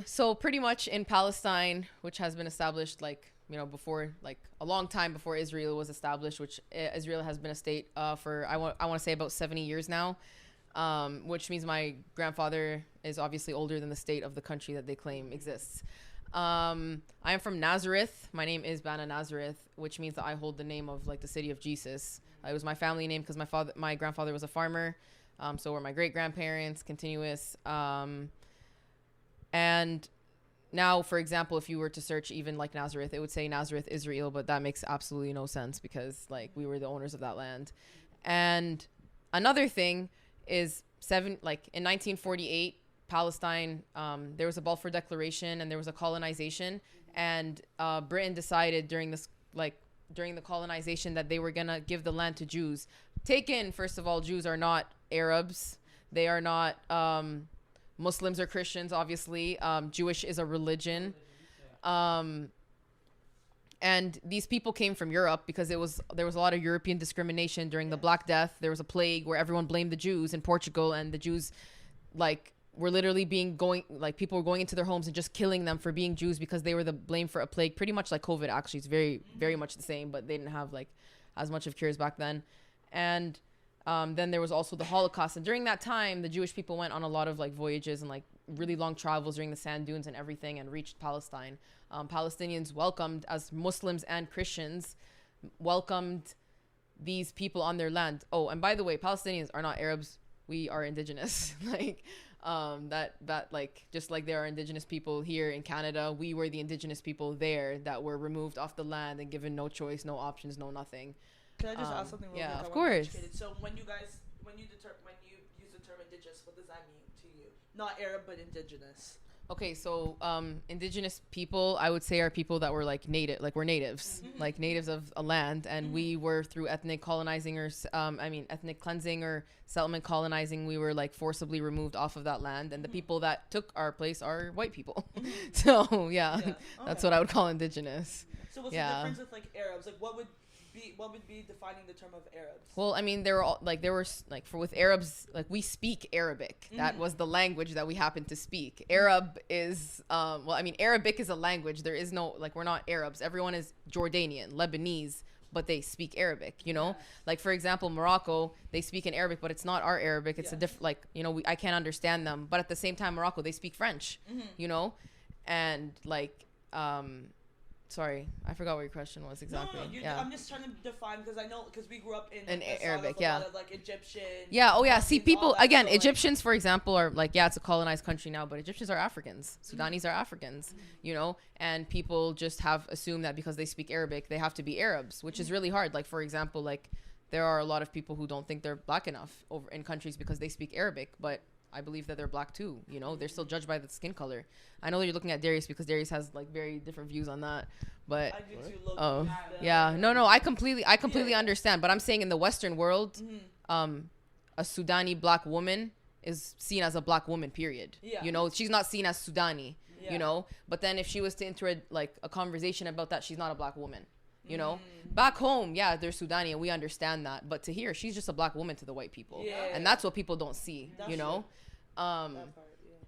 So pretty much in Palestine, which has been established before, like a long time before Israel was established, which Israel has been a state for I want to say about 70 years now, which means my grandfather is obviously older than the state of the country that they claim exists. I am from Nazareth. My name is Bana Nazareth, which means that I hold the name of like the city of Jesus. It was my family name because my grandfather was a farmer. So were my great grandparents, continuous. And now, for example, if you were to search even like Nazareth, it would say Nazareth, Israel, but that makes absolutely no sense because like we were the owners of that land. And another thing is in 1948, Palestine, there was a Balfour Declaration and there was a colonization, and Britain decided during the colonization that they were gonna give the land to Jews. Take in, first of all, Jews are not Arabs. They are not Muslims or Christians, obviously. Jewish is a religion. And these people came from Europe because there was a lot of European discrimination during the Black Death. There was a plague where everyone blamed the Jews in Portugal, and the Jews were literally people were going into their homes and just killing them for being Jews because they were the blame for a plague, pretty much like COVID. Actually, it's very, very much the same, but they didn't have like as much of cures back then. And then there was also the Holocaust, and during that time the Jewish people went on a lot of like voyages and like really long travels during the sand dunes and everything, and reached Palestine. Palestinians welcomed, as Muslims and Christians welcomed these people on their land. Oh, and by the way, Palestinians are not Arabs. We are indigenous. Just like there are indigenous people here in Canada, we were the indigenous people there that were removed off the land and given no choice, no options, no nothing. Can I just ask something real quick? Yeah, of course. So when you use the term indigenous, what does that mean to you? Not Arab, but indigenous. Okay, so indigenous people, I would say, are people that were like native, like we're natives, like natives of a land, and we were through ethnic colonizing ethnic cleansing or settlement colonizing, we were like forcibly removed off of that land, and the people that took our place are white people. So that's what I would call indigenous. So what's the difference with like Arabs? Like what would be defining the term of Arabs? Well, I mean, with Arabs, like we speak Arabic. That was the language that we happen to speak. Arab is, Arabic is a language. There is no, like, we're not Arabs. Everyone is Jordanian, Lebanese, but they speak Arabic, you know? Like, for example, Morocco, they speak in Arabic, but it's not our Arabic. It's a different, I can't understand them. But at the same time, Morocco, they speak French, you know? And sorry, I forgot what your question was exactly. No, I'm just trying to define, because we grew up in Arabic, a lot of like Egyptian. Yeah, oh yeah. See, people again, so Egyptians, for example, are like, it's a colonized country now, but Egyptians are Africans. Sudanese are Africans, you know, and people just have assumed that because they speak Arabic, they have to be Arabs, which is really hard. Like, for example, like there are a lot of people who don't think they're black enough over in countries because they speak Arabic, but I believe that they're black too, you know. They're still judged by the skin color. I know that you're looking at Darius because Darius has like very different views on that, but I completely understand. But I'm saying in the Western world, a Sudani black woman is seen as a black woman, period. You know, she's not seen as Sudani, you know. But then if she was to enter a conversation about that, she's not a black woman. You know, back home, they're Sudani and we understand that. But to here, she's just a black woman to the white people. And that's what people don't see, you know?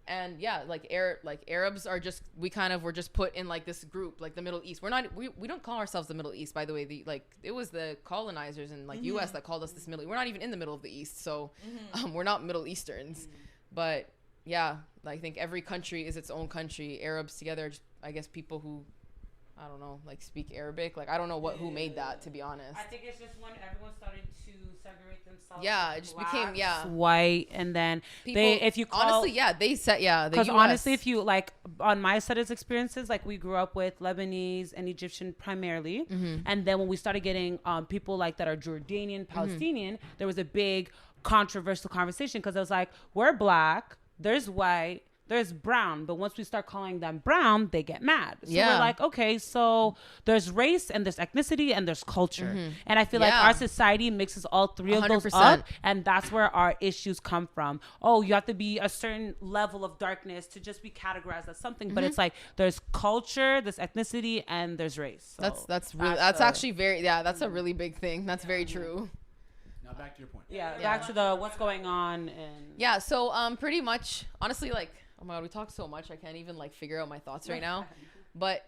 And Arabs are just, we're just put in like this group, like the Middle East. We don't call ourselves the Middle East, by the way. It was the colonizers in like US that called us this Middle East. We're not even in the middle of the East. So we're not Middle Easterns. But I think every country is its own country. Arabs together, just, I guess people who, I don't know, like speak Arabic. Like I don't know who made that, to be honest. I think it's just when everyone started to segregate themselves. It just became white, and then people, because honestly, if you like on my studies experiences, like we grew up with Lebanese and Egyptian primarily, and then when we started getting people like that are Jordanian, Palestinian, there was a big controversial conversation because it was like, we're black, there's white, there's brown, but once we start calling them brown, they get mad. So we're like, okay, so there's race and there's ethnicity and there's culture. And I feel like our society mixes all three of 100%. those up, and that's where our issues come from. Oh, you have to be a certain level of darkness to just be categorized as something, but it's like there's culture, there's ethnicity, and there's race. So that's actually very, that's a really big thing. That's very true. Now back to your point. Back to the what's going on. And so pretty much, honestly, like, Oh my God, we talk so much. I can't even like figure out my thoughts right now. But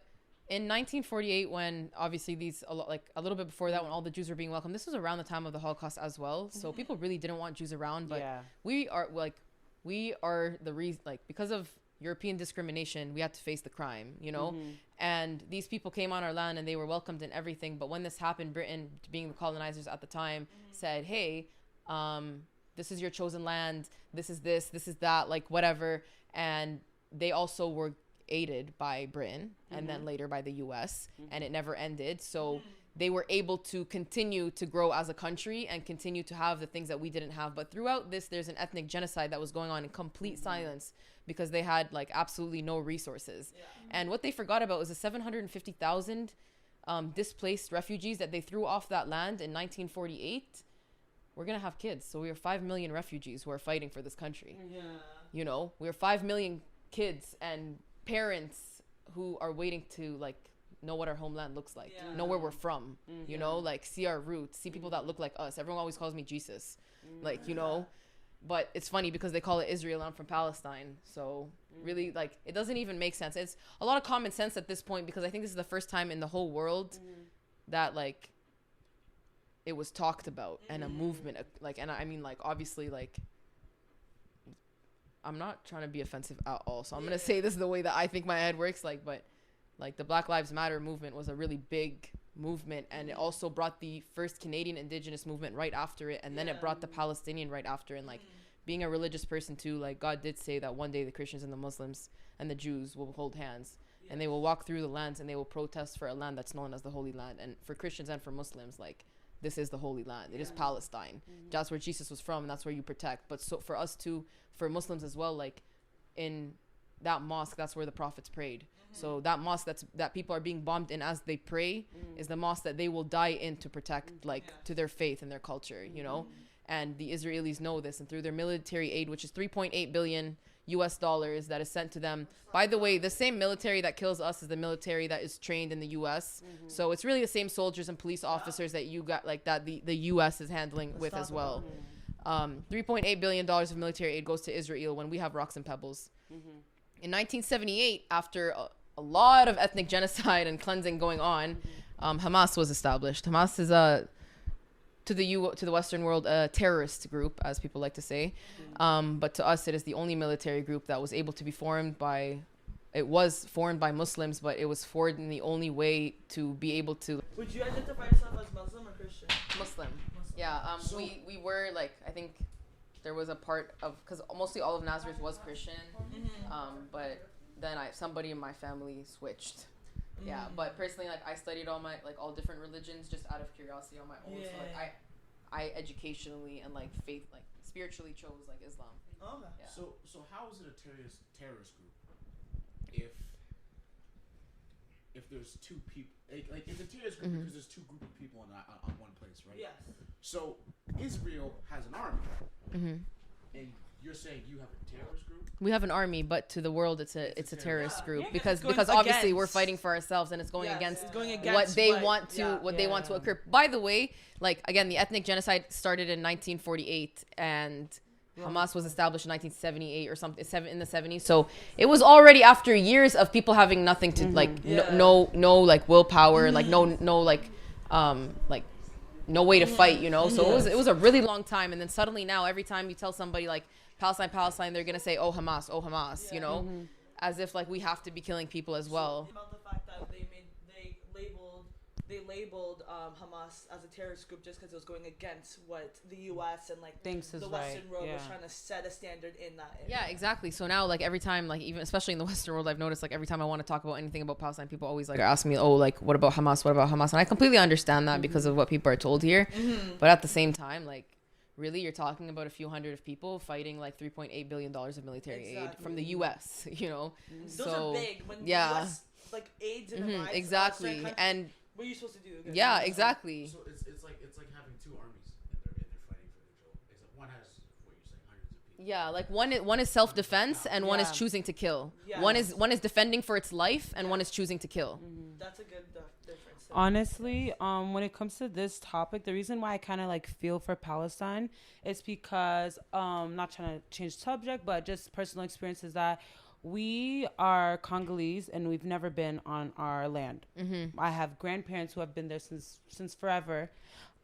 in 1948, when obviously a little bit before that, when all the Jews were being welcomed, this was around the time of the Holocaust as well. So people really didn't want Jews around, but we are the reason, like, because of European discrimination, we had to face the crime, you know? And these people came on our land and they were welcomed and everything. But when this happened, Britain, being the colonizers at the time, said, hey, this is your chosen land. This is that, like, whatever. And they also were aided by Britain and then later by the US, and it never ended. So they were able to continue to grow as a country and continue to have the things that we didn't have. But throughout this, there's an ethnic genocide that was going on in complete silence because they had like absolutely no resources. And what they forgot about was the 750,000 displaced refugees that they threw off that land in 1948. We're going to have kids. So we are 5 million refugees who are fighting for this country. You know, we're 5 million kids and parents who are waiting to like know what our homeland looks like, know where we're from, you know, like see our roots, see people that look like us. Everyone always calls me Jesus, like, you know, but it's funny because they call it Israel and I'm from Palestine. So really, like, it doesn't even make sense. It's a lot of common sense at this point because I think this is the first time in the whole world that like it was talked about and a movement, like, and I mean, like, obviously, like, I'm not trying to be offensive at all, so I'm gonna say this the way that I think my head works, like, but like the Black Lives Matter movement was a really big movement, and it also brought the first Canadian Indigenous movement right after it, and then it brought the Palestinian right after. And like being a religious person too, like God did say that one day the Christians and the Muslims and the Jews will hold hands and they will walk through the lands and they will protest for a land that's known as the Holy Land. And for Christians and for Muslims, like, this is the Holy Land. It is Palestine. That's where Jesus was from, and that's where you protect. But so for us too, for Muslims as well, like in that mosque, that's where the prophets prayed. So that mosque that people are being bombed in as they pray is the mosque that they will die in to protect, like, to their faith and their culture, you know? And the Israelis know this, and through their military aid, which is $3.8 billion US dollars that is sent to them. By the way, the same military that kills us is the military that is trained in the US. So it's really the same soldiers and police officers that you got, like, that the US is handling with as well. $3.8 billion of military aid goes to Israel when we have rocks and pebbles. In 1978, after a lot of ethnic genocide and cleansing going on, Hamas was established. Hamas is to the Western world a terrorist group, as people like to say, but to us it is the only military group that was able to be formed by. It was formed by Muslims, but it was formed in the only way to be able to. Would you identify yourself as Muslim or Christian? Muslim. Yeah. So we were, like, I think there was a part of, because mostly all of Nazareth was Christian, but then somebody in my family switched. Yeah, but personally, like, I studied all different religions just out of curiosity on my own. So like I educationally and like faith, like spiritually chose like Islam. Okay. Yeah. So how is it a terrorist group if there's two people, like it's a terrorist group because there's two group of people on one place, right? Yes. So Israel has an army, and you're saying you have a terrorist group? We have an army, but to the world it's a terrorist group because against, obviously we're fighting for ourselves and it's going against what they want to occur. By the way, like, again, the ethnic genocide started in 1948 and Hamas was established in 1978 or something, in the 70s. So it was already after years of people having nothing to no like willpower, like no way to fight, you know. So it was a really long time, and then suddenly now every time you tell somebody like Palestine, they're gonna say, oh Hamas, you know, as if like we have to be killing people as well. About the fact that they labeled Hamas as a terrorist group just because it was going against what the U.S. and like the Western world was trying to set a standard in that area. Yeah, exactly. So now, like, every time, like, even especially in the Western world, I've noticed, like, every time I want to talk about anything about Palestine, people always like ask me, oh, like, what about Hamas? And I completely understand that because of what people are told here. But at the same time, like, really, you're talking about a few hundred of people fighting like $3.8 billion of military aid from the U.S., you know? Those are big. When the U.S. like aids in the exactly. And what are you supposed to do? Yeah, exactly. So it's like having two armies and they're fighting for the job. Except one has, what you're saying, hundreds of people. Yeah, like one is self-defense and one is choosing to kill. Yeah. One is defending for its life and one is choosing to kill. That's a good difference. Honestly, when it comes to this topic, the reason why I kind of like feel for Palestine is because not trying to change subject, but just personal experience is that we are Congolese and we've never been on our land. I have grandparents who have been there since forever.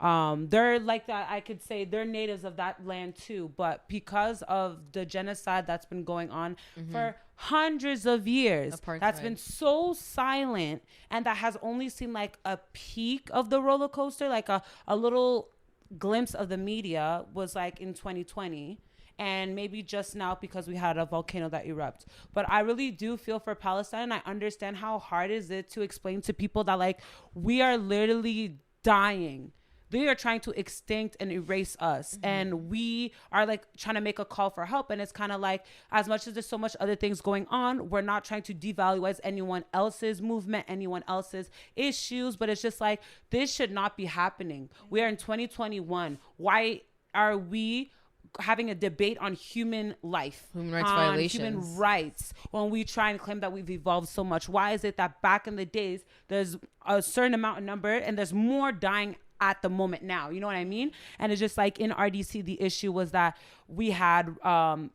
They're like that. I could say they're natives of that land too, but because of the genocide that's been going on for hundreds of years, Apartheid. That's been so silent, and that has only seen like a peak of the roller coaster, like a little glimpse of the media was like in 2020. And maybe just now because we had a volcano that erupted. But I really do feel for Palestine. I understand how hard is it to explain to people that like we are literally dying. They are trying to extinct and erase us. And we are like trying to make a call for help. And it's kind of like, as much as there's so much other things going on, we're not trying to devalue anyone else's movement, anyone else's issues. But it's just like, this should not be happening. We are in 2021. Why are we having a debate on human life, human rights violations, human rights, when we try and claim that we've evolved so much? Why is it that back in the days there's a certain amount of number and there's more dying at the moment now? You know what I mean? And it's just like in RDC, the issue was that we had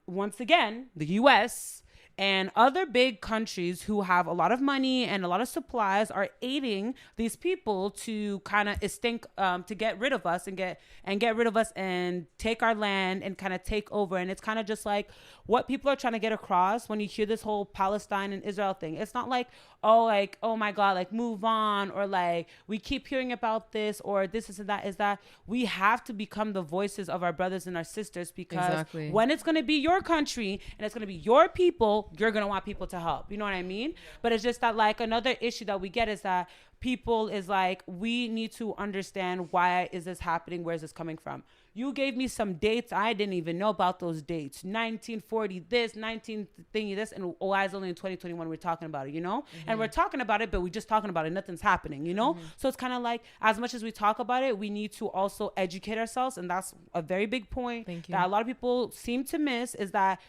once again the US and other big countries who have a lot of money and a lot of supplies are aiding these people to kind of extinct, to get rid of us and get rid of us and take our land and kind of take over. And it's kind of just like what people are trying to get across when you hear this whole Palestine and Israel thing. It's not like, oh, like, oh my God, like move on, or like we keep hearing about this or this is that, is that we have to become the voices of our brothers and our sisters, because when it's going to be your country and it's going to be your people, you're going to want people to help. You know what I mean? But it's just that like another issue that we get is that people is like, we need to understand, why is this happening? Where is this coming from? You gave me some dates. I didn't even know about those dates. 1940 this, 19 thingy this, and why is only in 2021 we're talking about it, you know? And we're talking about it, but we're just talking about it. Nothing's happening, you know? So it's kind of like, as much as we talk about it, we need to also educate ourselves. And that's a very big point that a lot of people seem to miss, is that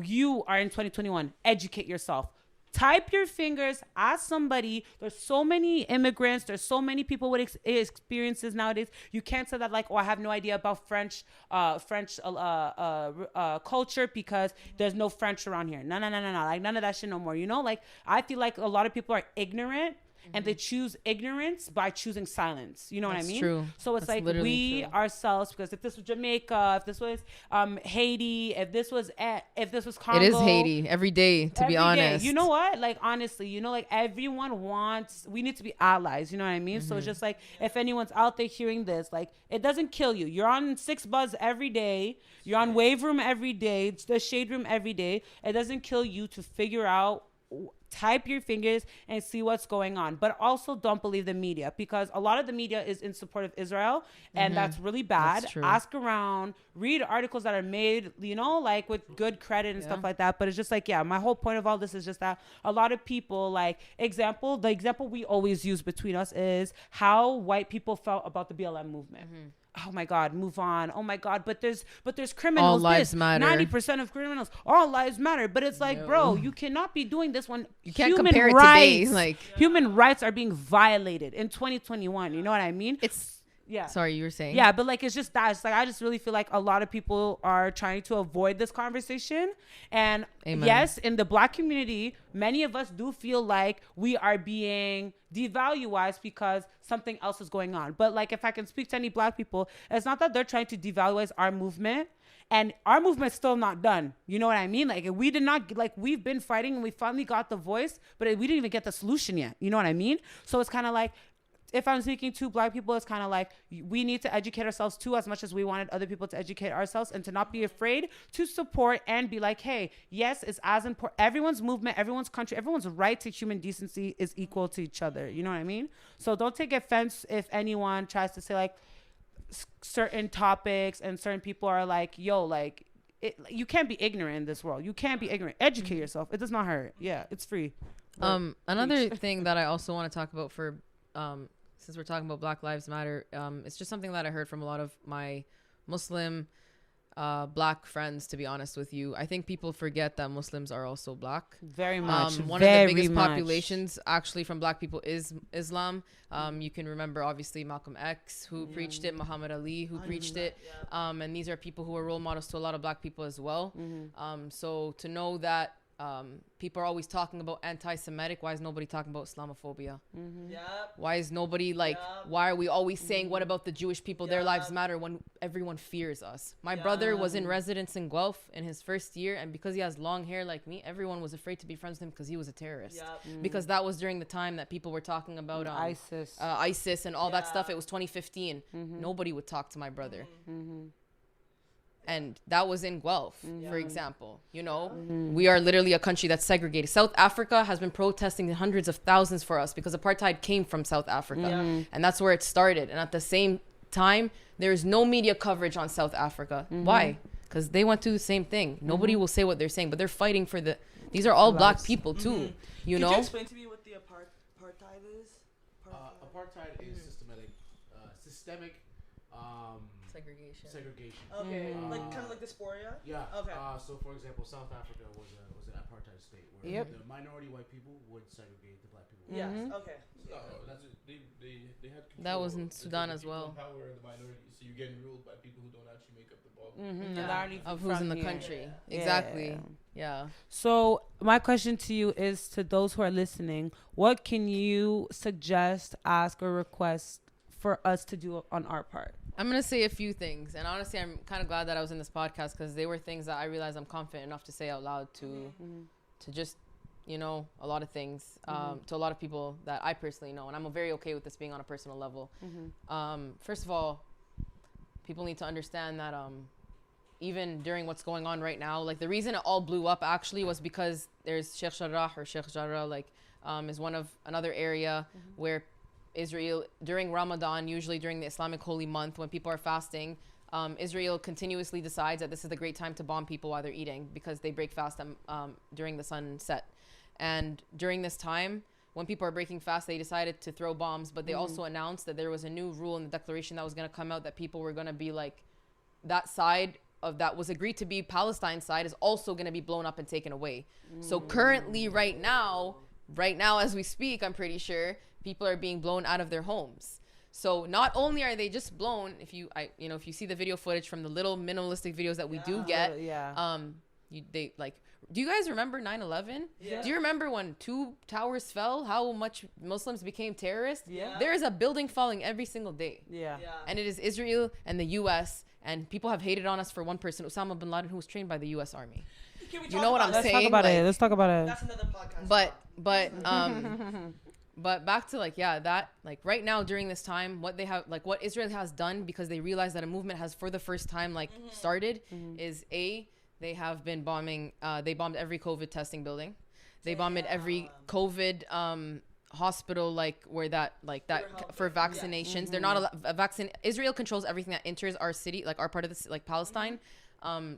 you are in 2021. Educate yourself. Type your fingers, ask somebody. There's so many immigrants. There's so many people with experiences nowadays. You can't say that like, oh, I have no idea about French culture because there's no French around here. No. Like none of that shit no more. You know, like I feel like a lot of people are ignorant. And they choose ignorance by choosing silence. You know what I mean? True. So it's like we ourselves, because if this was Jamaica, if this was Haiti, if this was Congo. It is Haiti every day, to be honest. You know what? Like, honestly, you know, like everyone we need to be allies. You know what I mean? So it's just like, if anyone's out there hearing this, like, it doesn't kill you. You're on 6 Buzz every day. You're on Wave Room every day. It's the Shade Room every day. It doesn't kill you to figure out, type your fingers and see what's going on. But also don't believe the media, because a lot of the media is in support of Israel, and that's really bad. That's ask around, read articles that are made, you know, like with good credit and stuff like that. But it's just like, my whole point of all this is just that a lot of people, like, the example we always use between us is how white people felt about the BLM movement. Oh my God, move on. Oh my God, but there's criminals. All lives matter. 90% of criminals. All lives matter. But it's like, bro, you cannot be doing this when you can't compare it to today. Like, human rights are being violated in 2021. You know what I mean? Sorry, you were saying. Yeah, but like, it's just that. It's like, I just really feel like a lot of people are trying to avoid this conversation. And yes, in the Black community, many of us do feel like we are being devalued because something else is going on. But like, if I can speak to any Black people, it's not that they're trying to devalue our movement. And our movement's still not done. You know what I mean? Like, we did not, like, we've been fighting and we finally got the voice, but we didn't even get the solution yet. You know what I mean? So it's kind of like, if I'm speaking to Black people, it's kind of like, we need to educate ourselves too, as much as we wanted other people to educate ourselves, and to not be afraid to support and be like, hey, yes, it's as important. Everyone's movement, everyone's country, everyone's right to human decency is equal to each other. You know what I mean? So don't take offense if anyone tries to say like certain topics and certain people are like, yo, like, you can't be ignorant in this world. You can't be ignorant. Educate yourself. It does not hurt. Yeah, it's free. Another thing that I also want to talk about for since we're talking about Black Lives Matter, it's just something that I heard from a lot of my Muslim Black friends, to be honest with you. I think people forget that Muslims are also Black. Very much. One of the biggest populations actually from Black people is Islam. You can remember obviously Malcolm X, who preached it, Muhammad Ali, who preached it. And these are people who are role models to a lot of Black people as well. So to know that people are always talking about anti-Semitic. Why is nobody talking about Islamophobia? Yep. Why is nobody why are we always saying, what about the Jewish people? Their lives matter, when everyone fears us. My brother was in residence in Guelph in his first year, and because he has long hair like me, everyone was afraid to be friends with him because he was a terrorist. Because that was during the time that people were talking about ISIS and all that stuff. It was 2015. Nobody would talk to my brother. And that was in Guelph, for example. You know, we are literally a country that's segregated. South Africa has been protesting hundreds of thousands for us because apartheid came from South Africa. And that's where it started. And at the same time, there is no media coverage on South Africa. Why? Because they went through the same thing. Nobody will say what they're saying, but they're fighting for these are all black people too. You know? Could you explain to me what the apartheid is? Apartheid is systemic segregation. Okay, like kind of like dysphoria. Yeah. Okay. So for example, South Africa was an apartheid state where the minority white people would segregate the black people. Yes. Okay. They had that was in Sudan as well. Power the minority, so you're getting ruled by people who don't actually make up the bulk of who's in the country. Exactly. Yeah. So my question to you is, to those who are listening, what can you suggest, ask, or request for us to do on our part? I'm going to say a few things. And honestly, I'm kind of glad that I was in this podcast because they were things that I realized I'm confident enough to say out loud to just, you know, a lot of things to a lot of people that I personally know. And I'm very okay with this being on a personal level. First of all, people need to understand that even during what's going on right now, like the reason it all blew up actually was because there's Sheikh Jarrah or Sheikh Jarrah, is one of another area where Israel, during Ramadan, usually during the Islamic holy month when people are fasting, Israel continuously decides that this is the great time to bomb people while they're eating because they break fast during the sunset. And during this time, when people are breaking fast, they decided to throw bombs, but they also announced that there was a new rule in the declaration that was going to come out that people were going to be like, that side of that was agreed to be Palestine side is also going to be blown up and taken away. So currently, right now as we speak, I'm pretty sure people are being blown out of their homes. So not only are they just blown, if you see the video footage from the little minimalistic videos that we do get, do you guys remember 9/11? Yeah. Do you remember when 2 towers fell? How much Muslims became terrorists? Yeah. There is a building falling every single day. Yeah. And it is Israel and the U.S. and people have hated on us for one person, Osama bin Laden, who was trained by the U.S. Army. You know what I'm saying? Let's talk about it. That's another podcast. But back to right now during this time, what they have, what Israel has done, because they realize that a movement has for the first time started, is they have been bombing. They bombed every COVID testing building. They bombed every COVID hospital, where that for vaccinations. They're not a vaccine. Israel controls everything that enters our city, our part of this, Palestine.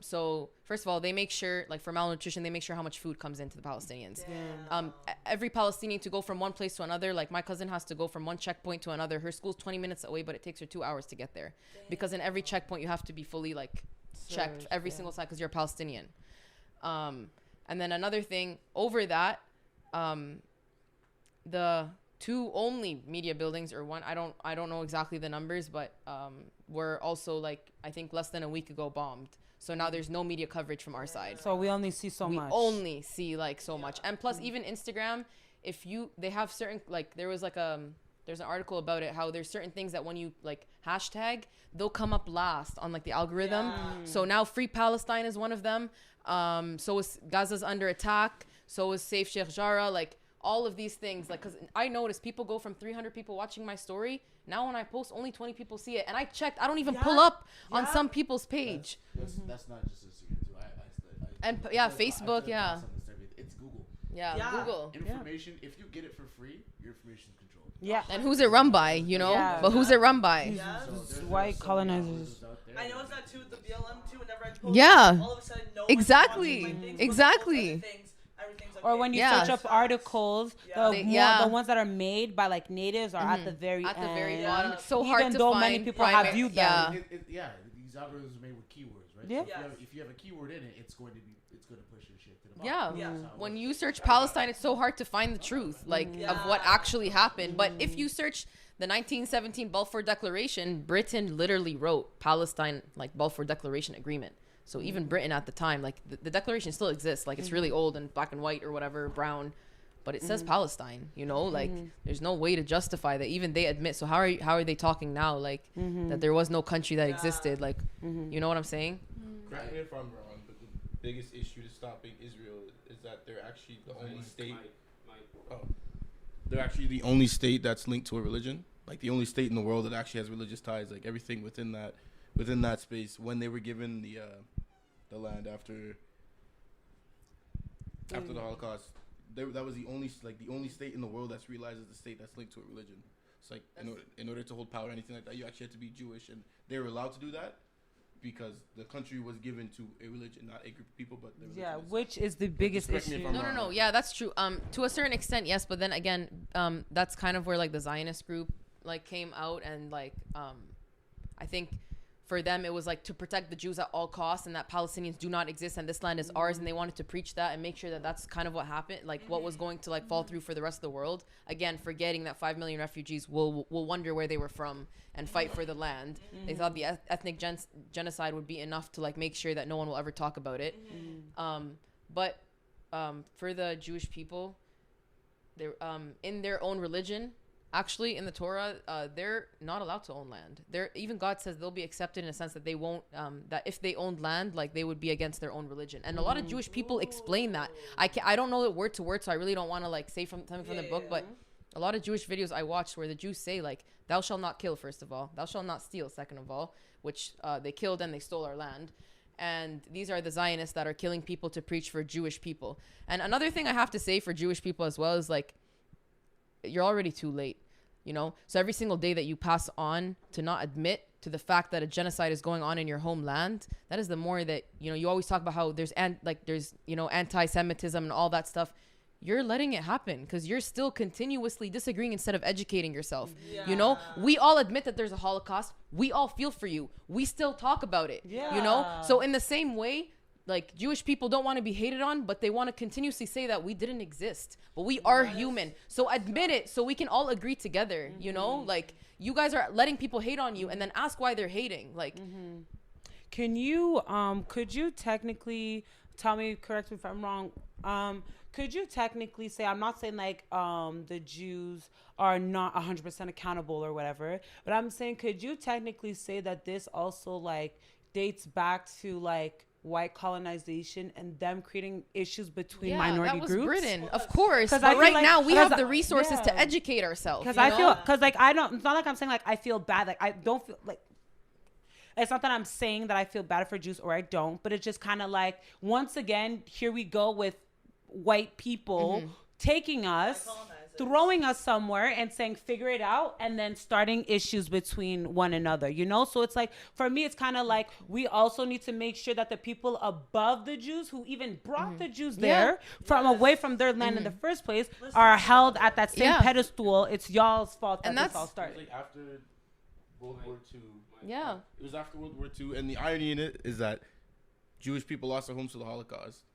So first of all, they make sure, for malnutrition, they make sure how much food comes into the Palestinians. Every Palestinian to go from one place to another, my cousin has to go from one checkpoint to another. Her school's 20 minutes away, but it takes her 2 hours to get there. Because in every checkpoint, you have to be fully checked every single side because you're a Palestinian. And then another thing over that, the 2 only media buildings, or one, I don't know exactly the numbers, but were also I think less than a week ago bombed. So now there's no media coverage from our side. So we only see so much. We only see so much. And plus even Instagram, they have certain, there's an article about it, how there's certain things that when you hashtag, they'll come up last on the algorithm. So now Free Palestine is one of them. So is Gaza's under attack. So is Save Sheikh Jarrah. All of these things, because I noticed people go from 300 people watching my story. Now when I post, only 20 people see it. And I checked, I don't even pull up on some people's page. That's not just Instagram too. Facebook, It's Google. Google. Information, if you get it for free, your information is controlled. Yeah. And who's it run by, But who's it run by? White colonizers. I noticed that too, the BLM too, whenever I post, all of a sudden no Exactly. Or when you search up articles, the ones that are made by natives are at the very end. At the very bottom. It's so hard to find. Even though many people have viewed them. These algorithms are made with keywords, right? Yeah. So if you have a keyword in it, it's going to push your shit to the bottom. Yeah. When you search Palestine, it's so hard to find the truth, of what actually happened. But if you search the 1917 Balfour Declaration, Britain literally wrote Palestine, Balfour Declaration Agreement. So even Britain at the time, like the declaration still exists. Like it's really old and black and white or whatever, brown, but it says Palestine, you know, like there's no way to justify that. Even they admit. So how are they talking now? Like that there was no country that existed. Like, you know what I'm saying? Correct me if I'm wrong, but the biggest issue to stopping Israel is that they're actually the only state. They're actually the only state that's linked to a religion. Like the only state in the world that actually has religious ties. Like everything within that space. When they were given the land after the Holocaust, that was the only state in the world that's realized as the state that's linked to a religion. It's like in order to hold power or anything like that, you actually had to be Jewish, and they were allowed to do that because the country was given to a religion, not a group of people, but the religion. Which is the biggest issue. No. Yeah, that's true. To a certain extent, yes, but then again, that's kind of where like the Zionist group like came out, and like I think for them it was like to protect the Jews at all costs, and that Palestinians do not exist and this land is ours, and they wanted to preach that and make sure that that's kind of what happened, like what was going to like fall through for the rest of the world. Again, forgetting that 5 million refugees will wonder where they were from and fight for the land. They thought the ethnic genocide would be enough to like make sure that no one will ever talk about it. But for the Jewish people, they're in their own religion. Actually, in the Torah, they're not allowed to own land. Even God says they'll be accepted in a sense that they won't. That if they owned land, like they would be against their own religion. And a lot of Jewish people explain that. I don't know it word to word, so I really don't want to like say something from the book. But a lot of Jewish videos I watched where the Jews say like, "Thou shalt not kill." First of all, "Thou shalt not steal." Second of all, which they killed and they stole our land. And these are the Zionists that are killing people to preach for Jewish people. And another thing I have to say for Jewish people as well is like, you're already too late, you know? So every single day that you pass on to not admit to the fact that a genocide is going on in your homeland, that is the more that, you know, you always talk about how there's anti-Semitism and all that stuff. You're letting it happen because you're still continuously disagreeing instead of educating yourself. You know, we all admit that there's a Holocaust. We all feel for you. We still talk about it, you know? So in the same way, like Jewish people don't want to be hated on, but they want to continuously say that we didn't exist, but we are human. So admit it so we can all agree together, you know? Like you guys are letting people hate on you and then ask why they're hating. Like, can you, could you technically tell me, correct me if I'm wrong, could you technically say, I'm not saying like the Jews are not 100% accountable or whatever, but I'm saying, could you technically say that this also like dates back to like white colonization and them creating issues between minority that was groups? Britain, of course. But right now we have the resources to educate ourselves. Because I feel, because like I don't, it's not like I'm saying like I feel bad, like I don't feel like, it's not that I'm saying that I feel bad for Jews or I don't, but it's just kind of like, once again, here we go with white people taking us, throwing us somewhere and saying, figure it out, and then starting issues between one another, you know? So it's like, for me, it's kind of like, we also need to make sure that the people above the Jews who even brought the Jews there from away from their land in the first place are held at that same pedestal. It's y'all's fault that this all started. Like after World War II. Yeah. It was after World War II, and the irony in it is that Jewish people lost their homes to the Holocaust.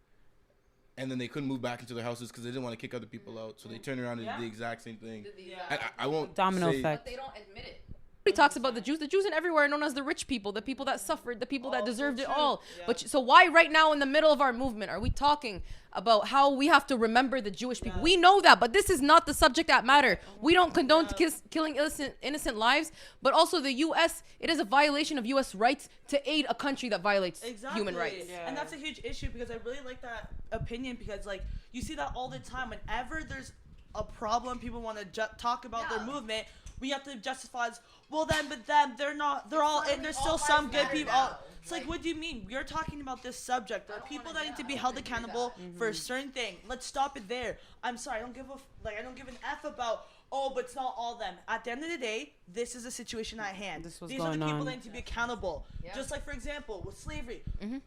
And then they couldn't move back into their houses because they didn't want to kick other people out. So they turned around and did the exact same thing. And I won't domino say, effect. But they don't admit it. Nobody talks about the Jews. The Jews in everywhere are known as the rich people, the people that suffered, the people that deserved it all. But so why right now in the middle of our movement are we talking about how we have to remember the Jewish people? We know that, but this is not the subject that matter. We don't condone killing innocent lives, but also the U.S., it is a violation of U.S. rights to aid a country that violates human rights. And that's a huge issue because I really like that opinion because like you see that all the time. Whenever there's a problem, people want to talk about their movement. We have to justify as, well then, but them, they're not, they're all, and there's still some good people. It's like, what do you mean? We're talking about this subject. There are people that need to be held accountable for a certain thing. Let's stop it there. I'm sorry, I don't give an F about, oh, but it's not all them. At the end of the day, this is a situation at hand. These are the people that need to be accountable. Just like, for example, with slavery,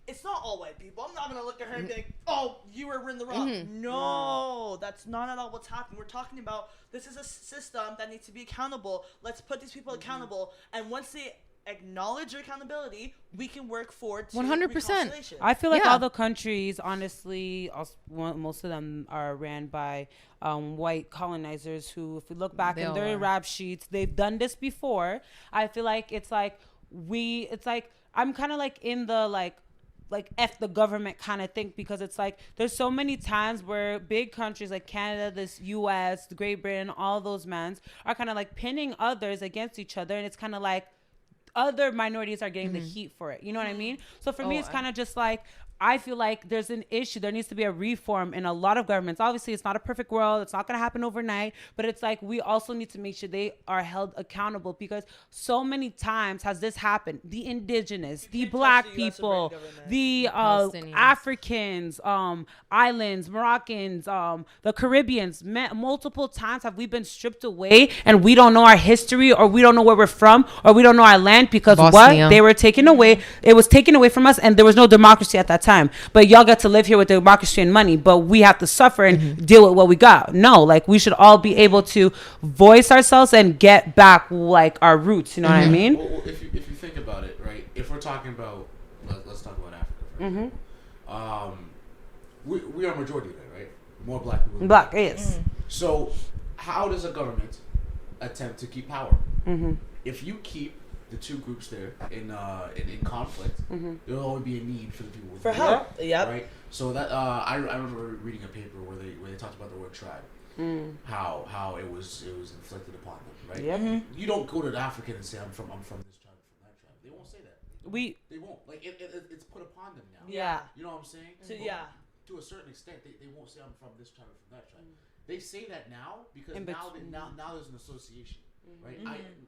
it's not all white people. I'm not going to look at her and be like, oh, you were in the wrong. No, that's not at all what's happening. We're talking about this is a system that needs to be accountable. Let's put these people accountable. And once they acknowledge their accountability, we can work forward to 100%. I feel like all the countries, honestly, most of them are ran by white colonizers who, if we look back in their rap sheets, they've done this before. I feel like it's like I'm kind of like in the like like F the government kind of thing, because it's like there's so many times where big countries like Canada, this US, Great Britain, all those mans are kind of like pinning others against each other, and it's kind of like other minorities are getting the heat for it. You know what I mean? So for me, it's kind of just like, I feel like there's an issue. There needs to be a reform in a lot of governments. Obviously, it's not a perfect world. It's not going to happen overnight. But it's like we also need to make sure they are held accountable, because so many times has this happened. The indigenous, the black people, the Africans, islands, Moroccans, the Caribbeans. Multiple times have we been stripped away, and we don't know our history, or we don't know where we're from, or we don't know our land, because what they were taken away. It was taken away from us, and there was no democracy at that time. But y'all get to live here with democracy and money, but we have to suffer and deal with what we got. No, like we should all be able to voice ourselves and get back like our roots. You know what I mean? Well, if you think about it, right? If we're talking about, let's talk about Africa. Right? We are majority there, right? More black people. Black, yes. So how does a government attempt to keep power? If you keep the two groups there in conflict, there'll always be a need for the people with help. Yeah. Right. So that I remember reading a paper where they talked about the word tribe, how it was inflicted upon them. Right. Yep. You don't go to the African and say I'm from this tribe, from that tribe. They won't say that. They won't. Like it's put upon them now. Yeah. You know what I'm saying? So, to a certain extent, they won't say I'm from this tribe or from that tribe. They say that now because now there's an association. Right.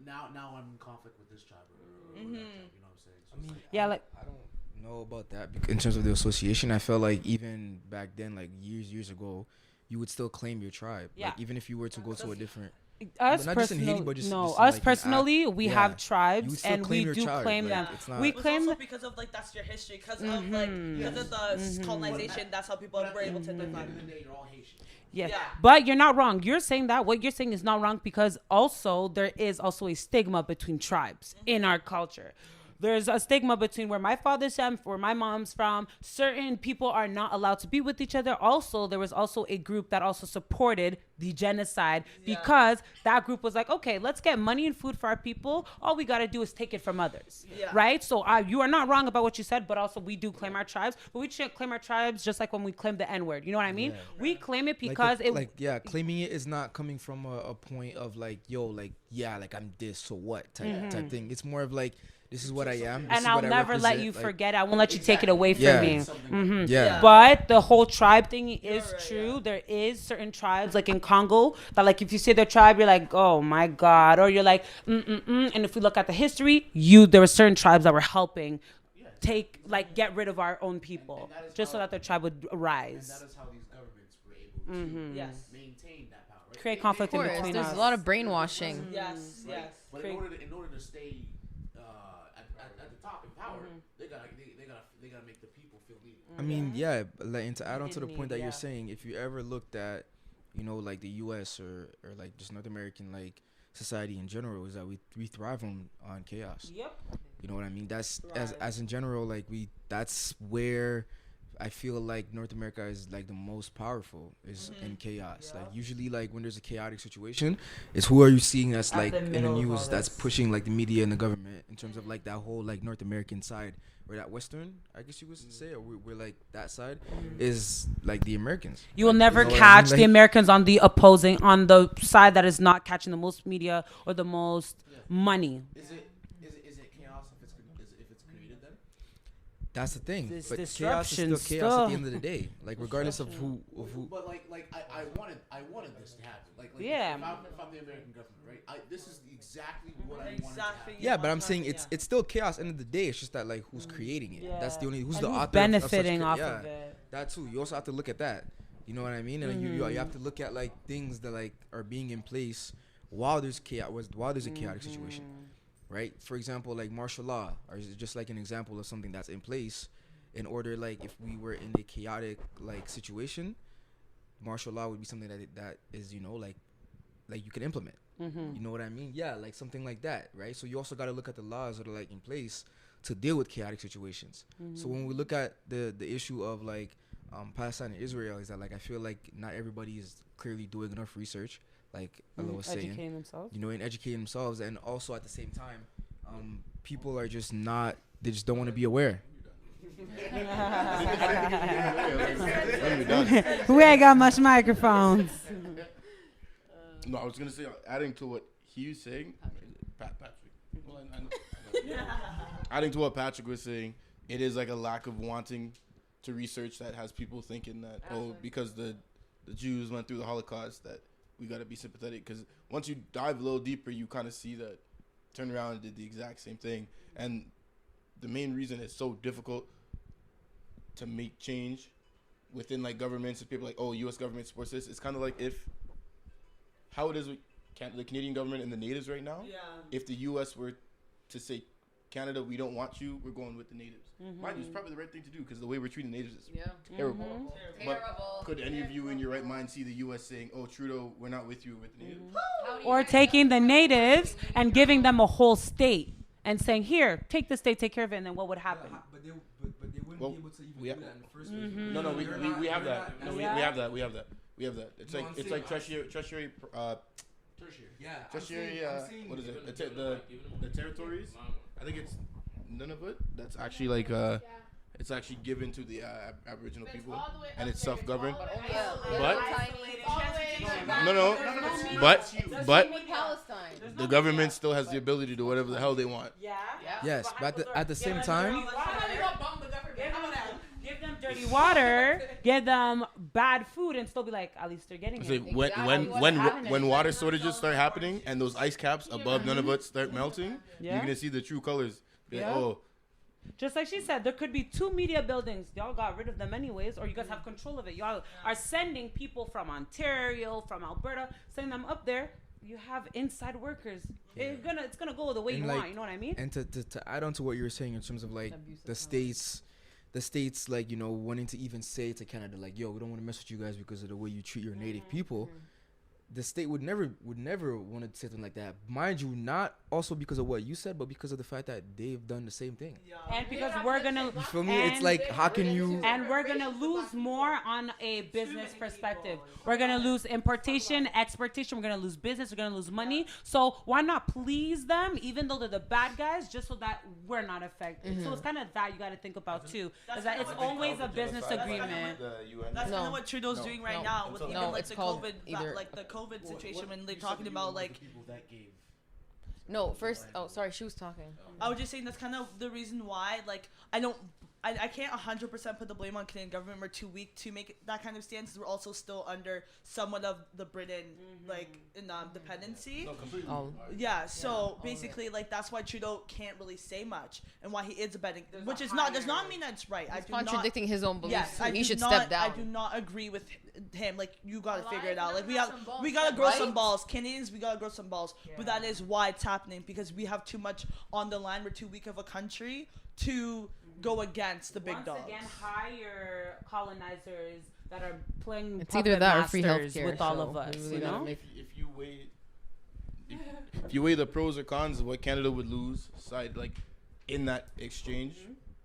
Now I'm in conflict with this tribe or that tribe. You know what I'm saying? So I don't know about that in terms of the association. I felt like even back then, like years ago, you would still claim your tribe. Yeah. Like even if you were to go to a different. Us not just in Haiti, but just us personally, we have tribes, and we do tribe. claim Like, them. Not, we But claim also because of like that's your history, because of the colonization. That's how people were able to define. you're all Haitian. Yes. Yeah. But you're not wrong. You're saying that. What you're saying is not wrong, because also there is also a stigma between tribes in our culture. There's a stigma between where my father's from, where my mom's from. Certain people are not allowed to be with each other. Also, there was also a group that also supported the genocide, because that group was like, okay, let's get money and food for our people. All we got to do is take it from others. Yeah. Right? So you are not wrong about what you said, but also we do claim our tribes. But we shouldn't claim our tribes just like when we claim the N-word. You know what I mean? Yeah. We claim it because claiming it is not coming from a point of like, yo, like, yeah, like I'm this, so what type thing. It's more of like, this is what I am. And I'll never let you forget it. I won't let you take it away from me. Yeah. But the whole tribe thing is true. Yeah. There is certain tribes, like in Congo, that like if you say their tribe, you're like, oh my God. Or you're like, And if we look at the history, there were certain tribes that were helping get rid of our own people, just so that their tribe would rise. And that is how these governments were able to maintain that power. Right? Create conflict in between us. There's a lot of brainwashing. Yes. But in order to stay at the top in power, they gotta make the people feel needed. I mean, and to add on to the point that you're saying, if you ever looked at, like the U.S. or like just North American like society in general, is that we thrive on chaos. Yep. You know what I mean? That's as in general, like that's where I feel like North America is like the most powerful is in chaos. Like usually like when there's a chaotic situation, it's who are you seeing that's like in the news that's pushing like the media and the government in terms of like that whole like North American side, or that Western, I guess you would say, or we're like that side is like the Americans. You will never catch the Americans on the the side that is not catching the most media or the most money. Is it chaos if it's created then? That's the thing. This but disruption chaos is still chaos at the end of the day. Like regardless of who. But I wanted this to happen. Like yeah. If I'm the American government, right? This is exactly what I wanted to happen. Yeah, but I'm saying it's still chaos. At the end of the day, it's just that like who's creating it. That's the only who's and the who's author benefiting off of it. That too. You also have to look at that. You know what I mean? And you have to look at like things that like are being in place while there's chaos. While there's a chaotic situation. Right? For example, like martial law, or is just like an example of something that's in place in order, like if we were in a chaotic like situation, martial law would be something that is, like you can implement. You know what I mean? Yeah, like something like that, right? So you also got to look at the laws that are like in place to deal with chaotic situations. So when we look at the issue of like Palestine and Israel, is that like I feel like not everybody is clearly doing enough research, like Allah was saying, educating themselves, and educating themselves, and also at the same time, people are just not. They just don't want to be aware. We ain't got much microphones. No, I was gonna say, adding to what he was saying, Patrick. Well, I know. Adding to what Patrick was saying, it is like a lack of wanting to research that has people thinking that because the Jews went through the Holocaust that we gotta be sympathetic. Because once you dive a little deeper, you kind of see that turned around and did the exact same thing. And the main reason it's so difficult to make change within like governments and people like, oh, U.S. government supports this. It's kind of like how it is with the Canadian government and the natives right now. Yeah. If the U.S. were to say, Canada, we don't want you, we're going with the natives. Mind you, it's probably the right thing to do because the way we're treating natives is terrible. But could any of you in your right mind see the U.S. saying, oh, Trudeau, we're not with you, with the natives? Or taking the natives and giving them a whole state and saying, here, take the state, take care of it, and then what would happen? But they wouldn't be able to even do that in the first place. No, we have that. No, we have that. We have that. It's like tertiary. Yeah. Tertiary. What is it? The territories. I think it's Nunavut. That's actually like it's actually given to the Aboriginal people, and it's self-governed. But the government still has the ability to do whatever the hell they want. Yes, but at the same time, give them dirty water, give them bad food, and still be like, at least they're getting it. When water shortages start happening and those ice caps above Nunavut start melting, you're gonna see the true colors. Just like she said, there could be 2 media buildings. Y'all got rid of them anyways, or you guys have control of it. Y'all are sending people from Ontario, from Alberta, sending them up there. You have inside workers. It's gonna go the way you want. You know what I mean? And to add on to what you were saying in terms of like the states like, you know, wanting to even say to Canada like, yo, we don't want to mess with you guys because of the way you treat your native people. The state would never want to say something like that. Mind you, not also because of what you said, but because of the fact that they've done the same thing. And because we're gonna, you feel me? It's like, how can you? And we're gonna lose more on a business perspective. We're gonna lose importation, exportation. We're gonna lose business. We're gonna lose money. So why not please them, even though they're the bad guys, just so that we're not affected? So it's kind of that you got to think about too, is that it's always a business agreement. That's kind of what Trudeau's doing right now with even like the COVID, like the COVID situation when they're talking about like. No, first. Oh, sorry, she was talking. I was just saying that's kind of the reason why. Like, I can't 100% put the blame on Canadian government. We're too weak to make that kind of stance. We're also still under somewhat of the Britain dependency. No, completely. Yeah. So basically, like that's why Trudeau can't really say much, and why he is abetting, which is not does not mean that's right. He's contradicting his own beliefs. Yes, he should step down. I do not agree with him. Like you gotta figure it out. Like we gotta grow some balls. Canadians, we gotta grow some balls. But that is why it's happening, because we have too much on the line. We're too weak of a country to go against the big dogs. Once again, hire colonizers that are playing it's either that or free masters healthcare with all of us. Really You know, if you weigh the pros or cons of what Canada would lose side like in that exchange,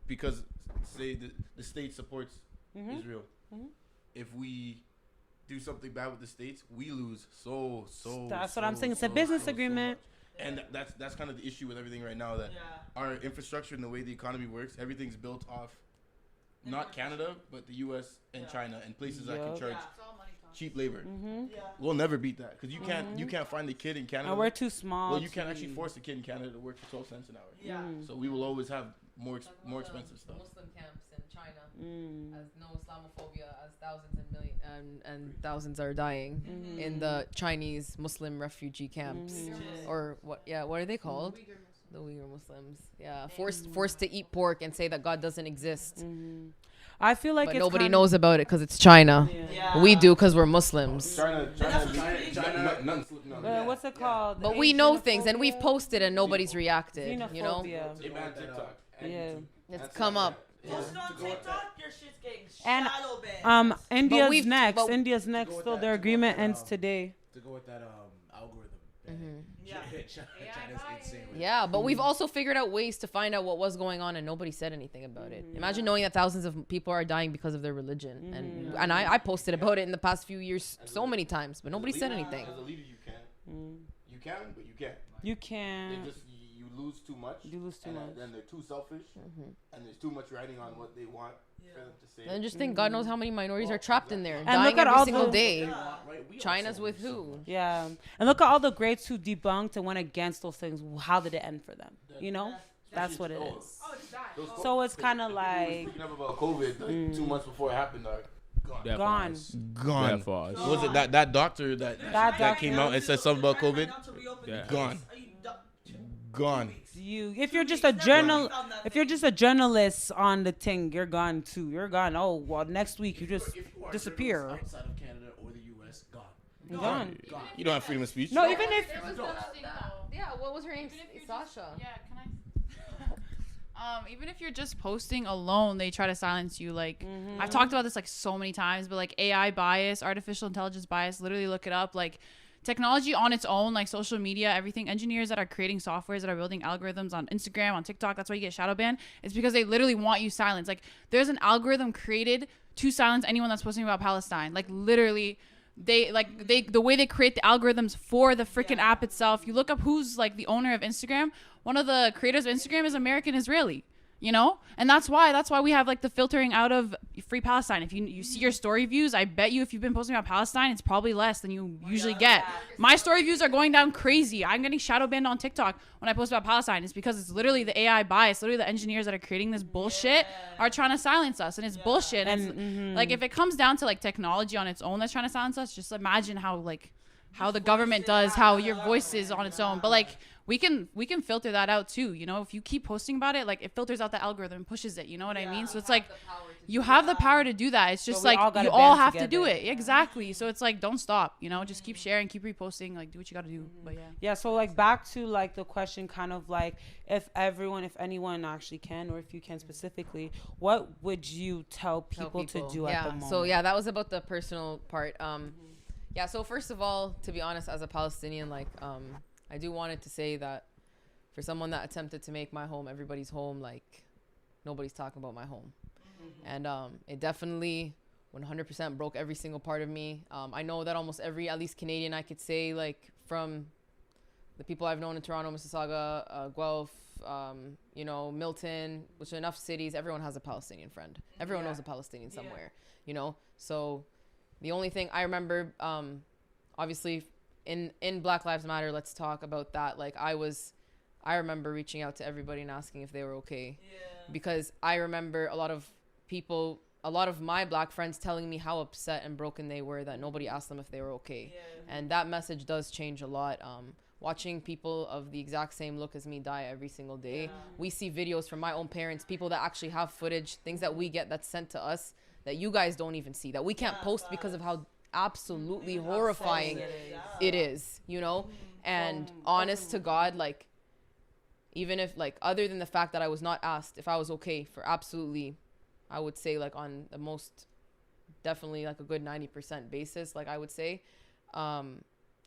because say the state supports Israel. If we do something bad with the states, we lose so. That's what I'm saying. It's a business agreement. And that's kind of the issue with everything right now, that our infrastructure and the way the economy works, everything's built off not Canada, but the U.S. and China and places that can charge cheap labor. We'll never beat that, because you can't find a kid in Canada. And we're too small. Well, you can't actually force a kid in Canada to work for 12 cents an hour. Yeah. So we will always have more expensive stuff. Muslim camps in China as no Islamophobia, as thousands are dying in the Chinese Muslim refugee camps, or what are they called? The Uyghur Muslims. Yeah, forced to eat pork and say that God doesn't exist. I feel like but it's nobody knows about it because it's China. We do because we're Muslims. China, what's it called? But we know things, and we've posted and nobody's reacted. You know, it's come up. Post on TikTok, your shit's getting And shadow banned. India's next. India's next. Still, their agreement ends today. To go with that algorithm. China's insane. Yeah, but we've also figured out ways to find out what was going on, and nobody said anything about it. Imagine knowing that thousands of people are dying because of their religion, and I posted about it in the past few years so many times, but nobody said anything. As a leader, you can, but you can't. You can. You lose too much. You lose too much. Then they're too selfish, and there's too much writing on what they want for them to say. And just think, God knows how many minorities are trapped in there, And dying look at every all single the- day. We China's also with lose so who? much. Yeah, and look at all the greats who debunked and went against those things. How did it end for them? You know, that's what it is. So it's kind of like Speaking up about COVID, like 2 months before it happened, That gone. pause. gone. That pause. Was it that doctor that came out and said something about COVID? Yeah. Gone. Gone. If you're just a journalist on the thing, you're gone too. You're gone. Oh well, next week you just If you are disappear. journalists outside of Canada or the U.S., gone. Gone. You don't have freedom of speech. No, even if Yeah, what was her name? Sasha. Yeah, can I? Even if you're just posting alone, they try to silence you. Like I've talked about this like so many times, but like AI bias, artificial intelligence bias, literally look it up. Like technology on its own, like social media, everything, engineers that are creating softwares that are building algorithms on Instagram, on TikTok, that's why you get shadow banned. It's because they literally want you silenced. Like there's an algorithm created to silence anyone that's posting about Palestine. Like literally the way they create the algorithms for the freaking app itself. You look up who's like the owner of Instagram. One of the creators of Instagram is American Israeli, you know? And that's why we have like the filtering out of Free Palestine. If you see your story views, I bet you if you've been posting about Palestine, it's probably less than you usually get. My story views are going down crazy. I'm getting shadow banned on TikTok when I post about Palestine. It's because it's literally the AI bias. Literally the engineers that are creating this bullshit are trying to silence us, and it's bullshit. And like if it comes down to like technology on its own that's trying to silence us, just imagine how the government does, how your voice is on its own. But like we can filter that out too, you know? If you keep posting about it, like it filters out the algorithm and pushes it, you know what I mean? So it's like you have the power to do that. It's just So we like all gotta you all band have to together. do it. Exactly. So it's like don't stop, you know? Just keep sharing, keep reposting, like do what you got to do. But yeah. Yeah, so like back to like the question kind of like if anyone actually can, or if you can specifically, what would you tell people to do at the moment? So yeah, that was about the personal part. Yeah, so first of all, to be honest, as a Palestinian, like I do wanted to say that for someone that attempted to make my home everybody's home, like nobody's talking about my home. And it definitely 100% broke every single part of me. I know that almost every, at least Canadian, I could say, like from the people I've known in Toronto, Mississauga, Guelph, you know, Milton, which are enough cities, everyone has a Palestinian friend. Everyone knows a Palestinian somewhere, you know? So the only thing I remember, obviously in Black Lives Matter, let's talk about that. Like I remember reaching out to everybody and asking if they were okay. Because I remember a lot of my black friends telling me how upset and broken they were that nobody asked them if they were okay. And that message does change a lot. Watching people of the exact same look as me die every single day. We see videos from my own parents, people that actually have footage, things that we get that's sent to us that you guys don't even see, that we can't post because of how absolutely horrifying it is, you know? And honest to God, like, even if, like, other than the fact that I was not asked if I was okay for absolutely, I would say, like, on the most, definitely, like, a good 90% basis, like, I would say,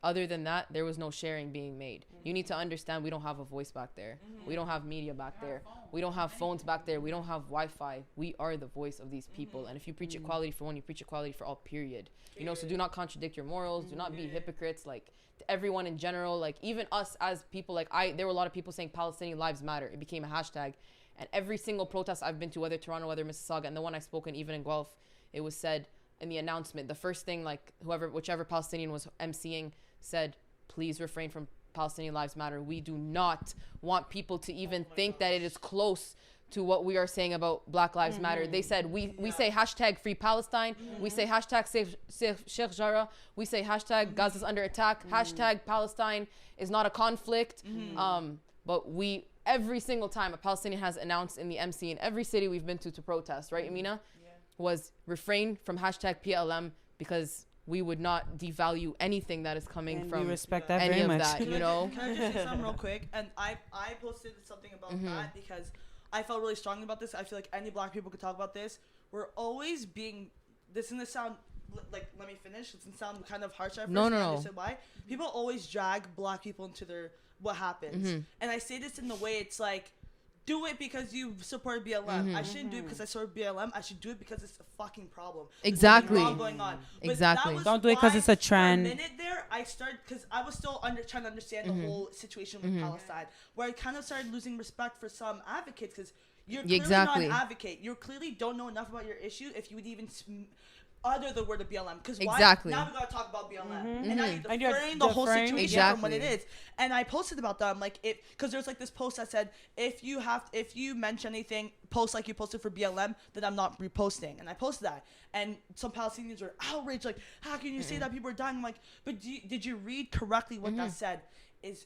other than that, there was no sharing being made. You need to understand we don't have a voice back there. We don't have media back there. We don't have phones back there. We don't have Wi-Fi. We are the voice of these people. And if you preach equality for one, you preach equality for all, period. You know, so do not contradict your morals. Do not be hypocrites, like, to everyone in general. Like, even us as people, like, there were a lot of people saying Palestinian lives matter. It became a hashtag. And every single protest I've been to, whether Toronto, whether Mississauga, and the one I spoke in, even in Guelph, it was said in the announcement, the first thing, like, whichever Palestinian was emceeing said, please refrain from Palestinian lives matter. We do not want people to even think that it is close to what we are saying about Black Lives Matter. They said, we say hashtag free Palestine. We say hashtag save Sheikh Jarrah. We say hashtag Gaza's under attack. Hashtag Palestine is not a conflict. But every single time a Palestinian has announced in the MC in every city we've been to protest, right, Amina? Was refrain from hashtag PLM, because we would not devalue anything that is coming And from we respect that any very of much. that, you know? Can I just say something real quick? And I posted something about that because I felt really strongly about this. I feel like any black people could talk about this. We're always being, this is gonna sound, like, let me finish. It's gonna sound kind of harsh at first. No. I understand why. People always drag black people into what happens. And I say this in the way it's like, do it because you support BLM. I shouldn't do it because I support BLM. I should do it because it's a fucking problem. Exactly. Wrong going on. But Exactly. that was Don't do it 'cause why it's a trend. For a minute there, I started because I was still trying to understand the whole situation with Palestine, where I kind of started losing respect for some advocates because you're clearly not an advocate. You clearly don't know enough about your issue if you would even utter the word of BLM. Because Exactly. now we gotta talk about BLM, and now you're you're deferring the whole deferring- situation from what it is. And I posted about them like because there's like this post that said if you mention anything, post like you posted for BLM, then I'm not reposting. And I posted that, and some Palestinians were outraged, like, how can you say that people are dying? I'm like, but did you read correctly what that said? Is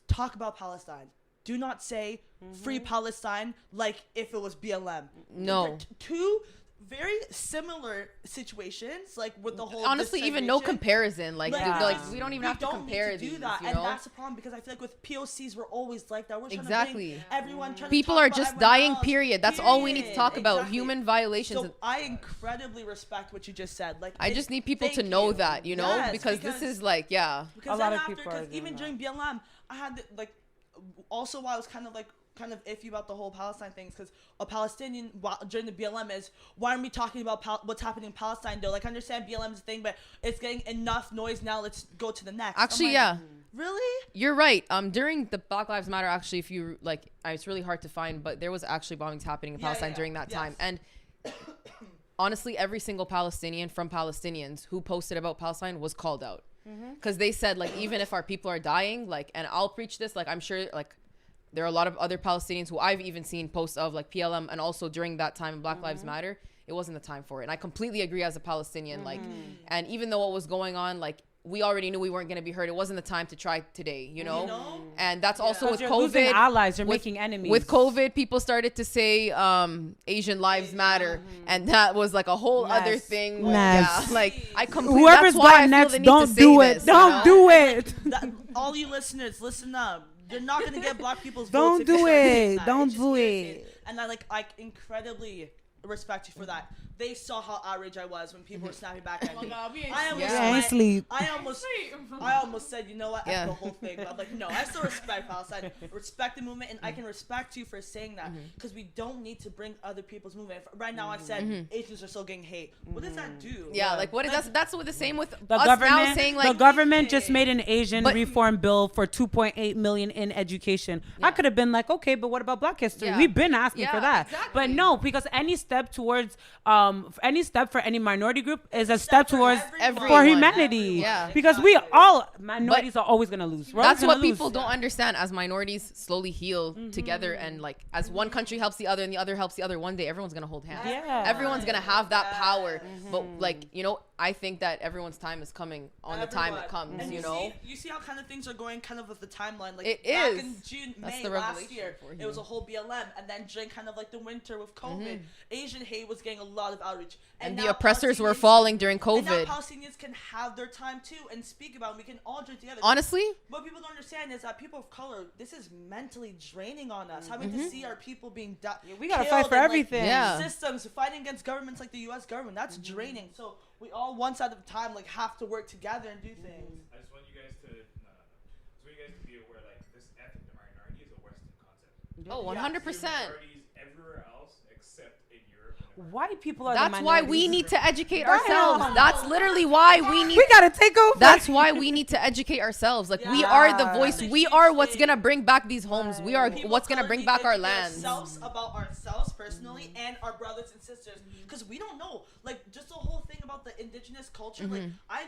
talk about Palestine. Do not say free Palestine like if it was BLM. No. Two very similar situations, like with the whole Honestly, even no comparison. Like, Like, like we don't even have to compare need to do these. that, You and know? that's the problem because I feel like with POCs we're always like that. We're trying Exactly. to bring everyone. Trying People to talk are about just everyone dying. else. Period. That's all we need to talk about. Exactly. Human violations. So I incredibly respect what you just said. Like I just need people to know that, you know, Yes, because this is like, yeah. because A lot then of people are doing even that. during BLM, I had like also why I was kind of iffy about the whole Palestine things because a Palestinian during the BLM is why aren't we talking about what's happening in Palestine though? Like I understand BLM's a thing, but it's getting enough noise now. Let's go to the next. Actually, I'm yeah. like, really? You're right. During the Black Lives Matter, actually, if you like, it's really hard to find, but there was actually bombings happening in Palestine during that time. And honestly, every single Palestinian from Palestinians who posted about Palestine was called out because they said like, even if our people are dying, like, and I'll preach this, like, I'm sure like there are a lot of other Palestinians who I've even seen posts of like PLM, and also during that time in Black Lives Matter, it wasn't the time for it. And I completely agree as a Palestinian, like, and even though what was going on, like, we already knew we weren't going to be heard. It wasn't the time to try today, you know? And that's also with You're COVID. losing allies, you're making enemies. With COVID, people started to say Asian lives matter, and that was like a whole other thing. With, yeah, like I completely. Whoever's that's why I got feel next, the need don't to say do it. this, Don't do it. All you listeners, listen up. You're not gonna get black people's Don't votes. if you do start saying it. that. Don't It's just do irritating. it. And I incredibly respect you for that. They saw how outraged I was when people were snapping back at me. I almost Yeah. went- sleep. I almost said, you know what, F the whole thing. But I'm like, no, I still respect Palestine, respect the movement, and I can respect you for saying that because we don't need to bring other people's movement. Right now, I said Asians are still getting hate. What does that do? Yeah, like what is that's what the same with The us government, now saying like the government just made an Asian But- reform bill for 2.8 million in education. I could have been like, okay, but what about Black history? Yeah. We've been asking for Yeah, that, exactly. but no, because any step towards any step for any minority group is a step for towards everyone. for humanity. Yeah. because we all minorities are always gonna lose. We're that's always what gonna lose. people don't understand. As minorities slowly heal together, and like as one country helps the other and the other helps the other, one day everyone's gonna hold hands. Yeah. Everyone's gonna have that power. But like, you know, I think that everyone's time is coming on the time it comes, And you know. you see how kind of things are going kind of with the timeline. Like It back is. in June, That's May the last revelation year, for it you. was a whole BLM, and then during kind of like the winter with COVID, Asian hate was getting a lot of outreach. And now the oppressors were Palestinians- falling during And now COVID. Palestinians can have their time too and speak about it. We can all join together. Honestly, What people don't understand is that people of color, this is mentally draining on us. Having to see our people being we gotta killed fight for and, like, everything. Yeah. systems, fighting against governments like the U.S. government. That's draining. So we all one side at a time like have to work together and do things. I just want you guys to be aware, like this ethnic minority is a Western concept. oh, 100%. Minorities everywhere else except in Europe. And White people are That's the why minorities. we need to educate Right. ourselves. That's literally why we need. We gotta take over. That's why we need to educate ourselves. Like we are the voice. That's a We huge are what's thing. gonna bring back these homes. We are People what's gonna of bring color back need our to lands. educate ourselves about ourselves personally and our brothers and sisters, because we don't know. Like just the whole thing about the indigenous culture. Like I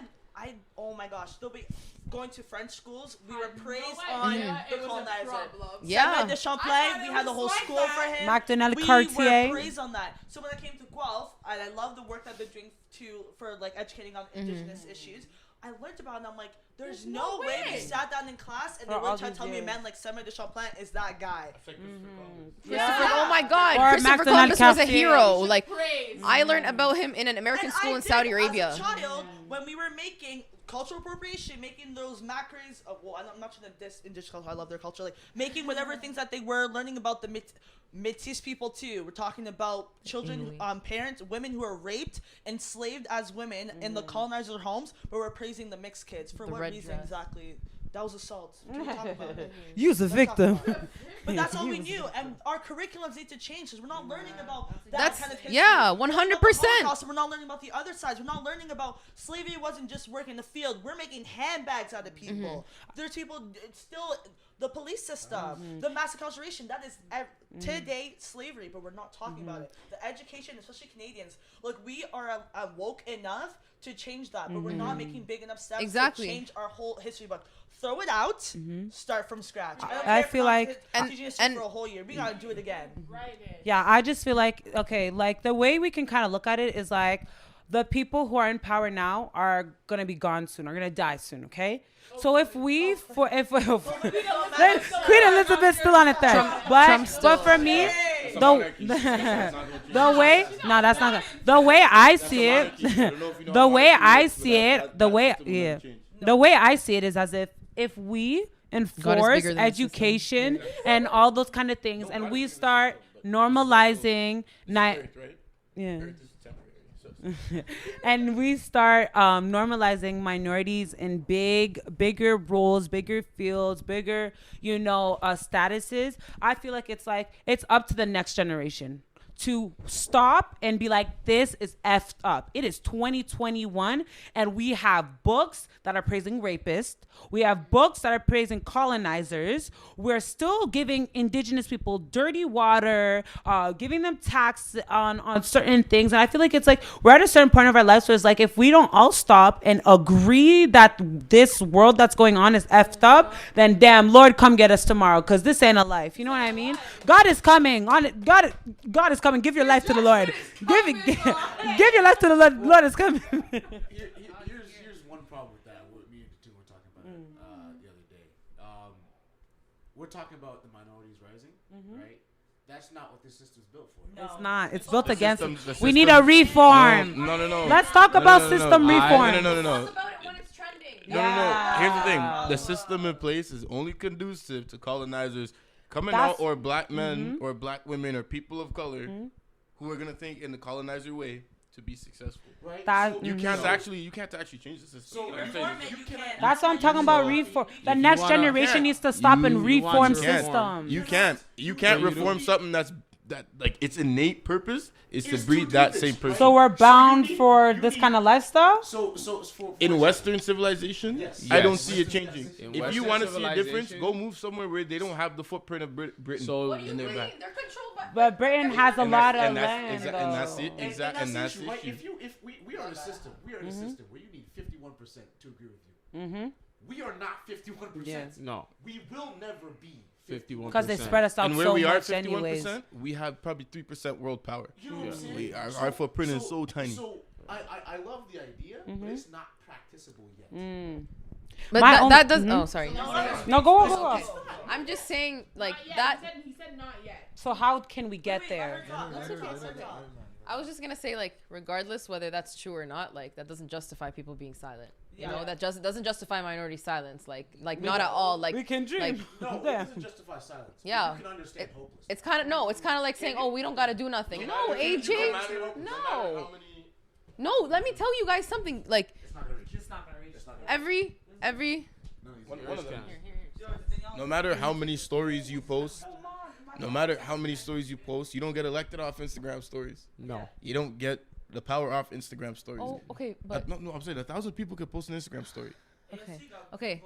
oh my gosh, they'll be going to French schools. We were praised on the colonizer. Yeah. Samuel de Champlain, we had the whole school for him. Macdonald We Cartier. were praised on that. So when I came to Guelph, and I love the work that they're doing for like educating on indigenous issues. I learned about it and I'm like, there's no way we sat down in class and For they all were trying to these tell me a years. man like Samuel de Champlain is that guy. Christopher, oh my God, Or Christopher Macdonald Columbus was a Cartier. hero. Like I learned about him in an American And school I in did, Saudi Arabia. As a child, when we were making cultural appropriation, making those macros. Well, I'm not trying to diss indigenous culture. I love their culture. Like making whatever things that they were learning about the Métis people too. We're talking about children, parents, women who are raped, enslaved as women in the colonizer homes, but we're praising the mixed kids for The what red reason dress. exactly? That was assault. What are you talking about? You was a Let's victim. talk about it. But that's all we knew, and our curriculums need to change because we're not learning about that That's kind of history. yeah, We're learning about the 100%. Holocaust, and we're not learning about the other sides. We're not learning about slavery wasn't just work in the field. We're making handbags out of people. There's people. It's still the police system, the mass incarceration. That is today slavery, but we're not talking about it. The education, especially Canadians, like we are woke enough to change that, but we're not making big enough steps Exactly. to change our whole history book. Throw it out, start from scratch. don't I care if feel we're not like- teaching history for a whole year. We gotta do it again. Yeah, I just feel like, okay, like the way we can kind of look at it is like the people who are in power now are going to be gone soon, are going to die soon, okay? So if we, then Queen Elizabeth's still on it there. But for me, the way, no, that's not good. The way I see it, the way I see it, the way I see it is as if we enforce bigger than the system. education and all those kind of things, and we start normalizing Earth, right? yeah. Earth is temporary. So. And we start normalizing minorities in bigger roles, bigger fields, bigger, statuses. I feel like it's up to the next generation to stop and be like, this is effed up. It is 2021, and we have books that are praising rapists. We have books that are praising colonizers. We're still giving indigenous people dirty water, giving them tax on certain things. And I feel like it's like we're at a certain point of our lives where it's like if we don't all stop and agree that this world that's going on is effed up, then damn, Lord, come get us tomorrow, because this ain't a life. You know what I mean? God is coming. God is coming. Give your life to the Lord. Give your life to the Lord. Lord is coming. Here's one problem with that. Me and Tim were talking about it the other day. We're talking about the minorities rising, right? That's not what this system's built for. No. It's not. It's built against. The We need a reform. No. Let's talk about system reform. No. Talk about it when it's trending. No. Here's the thing. The system in place is only conducive to colonizers coming out, or black men or black women or people of color who are gonna think in the colonizer way to be successful. Right? That- You can't actually change the system. So I'm saying Reform it, you can't. That's what I'm talking about. Reform. The next wanna- generation can't. needs to stop and You reform can't. system. You can't reform something that like its innate purpose is to breed that same person. So we're bound for this kind of lifestyle. So for In Western civilization, Yes. I don't Yes. see it changing. In If you Western want to see a difference, civilization- go move somewhere where they don't have the footprint of Britain So What do you in their mean? back. They're controlled by. But Britain has a lot of and land. that's it. and Exactly. And that's the the issue, right? issue. If we are in a system, where you need 51% to agree with you. We are not 51%. no, We will never be 51%. Because they spread us out And where so we are much anyways. 51%, we have probably 3% world power. You know what I'm saying? We, our footprint is so tiny. So I love the idea, but it's not practicable yet. But My that, own- that does. Oh, sorry. No, go. I'm just saying, like Not yet. that. He said not yet. So how can we get there? I was just gonna say, like, regardless whether that's true or not, like that doesn't justify people being silent. You know, that just doesn't justify minority silence. Like not at all. Like We can dream. Like, No, it Yeah. doesn't justify silence. Yeah. You can understand hopelessness. it's kind of no. It's kind of like saying, oh, we don't gotta do nothing. No, AJ. No. Let me tell you guys something. Like It's not gonna reach. It's not gonna reach. every. No matter how many stories you post, you don't get elected off Instagram stories. no. You don't get the power off Instagram stories. Oh, okay, but No, I'm saying 1,000 people could post an Instagram story. okay.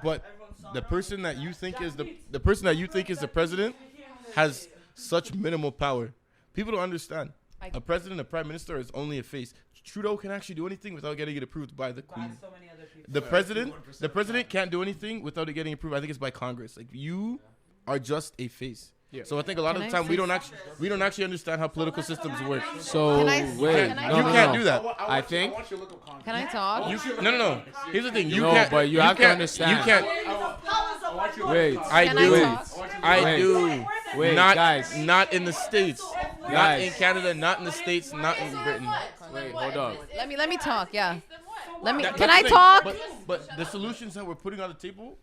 But the person that you think is the person that you think is the president has such minimal power. People don't understand. A president, a prime minister is only a face. Trudeau can actually do anything without getting it approved by the Queen. The president can't do anything without it getting approved. I think it's by Congress. Like you are just a face. Yeah. So I think a lot of the time we don't actually understand how political systems work. So Can I- wait, can I- no, You no, can't no. do that. I think. want you to look up Congress. Can I talk? No. Here's the thing. You No, can't. but you have to can't- understand. You can't. Wait, I Can do. I talk? I Wait. do. Wait, not, guys. Not in the States. Not Guys. in Canada. Not in the States. Not in Britain. Wait, hold up. Let me talk. Yeah. Let me. That- Can that's I the thing. talk? But the solutions that we're putting on the table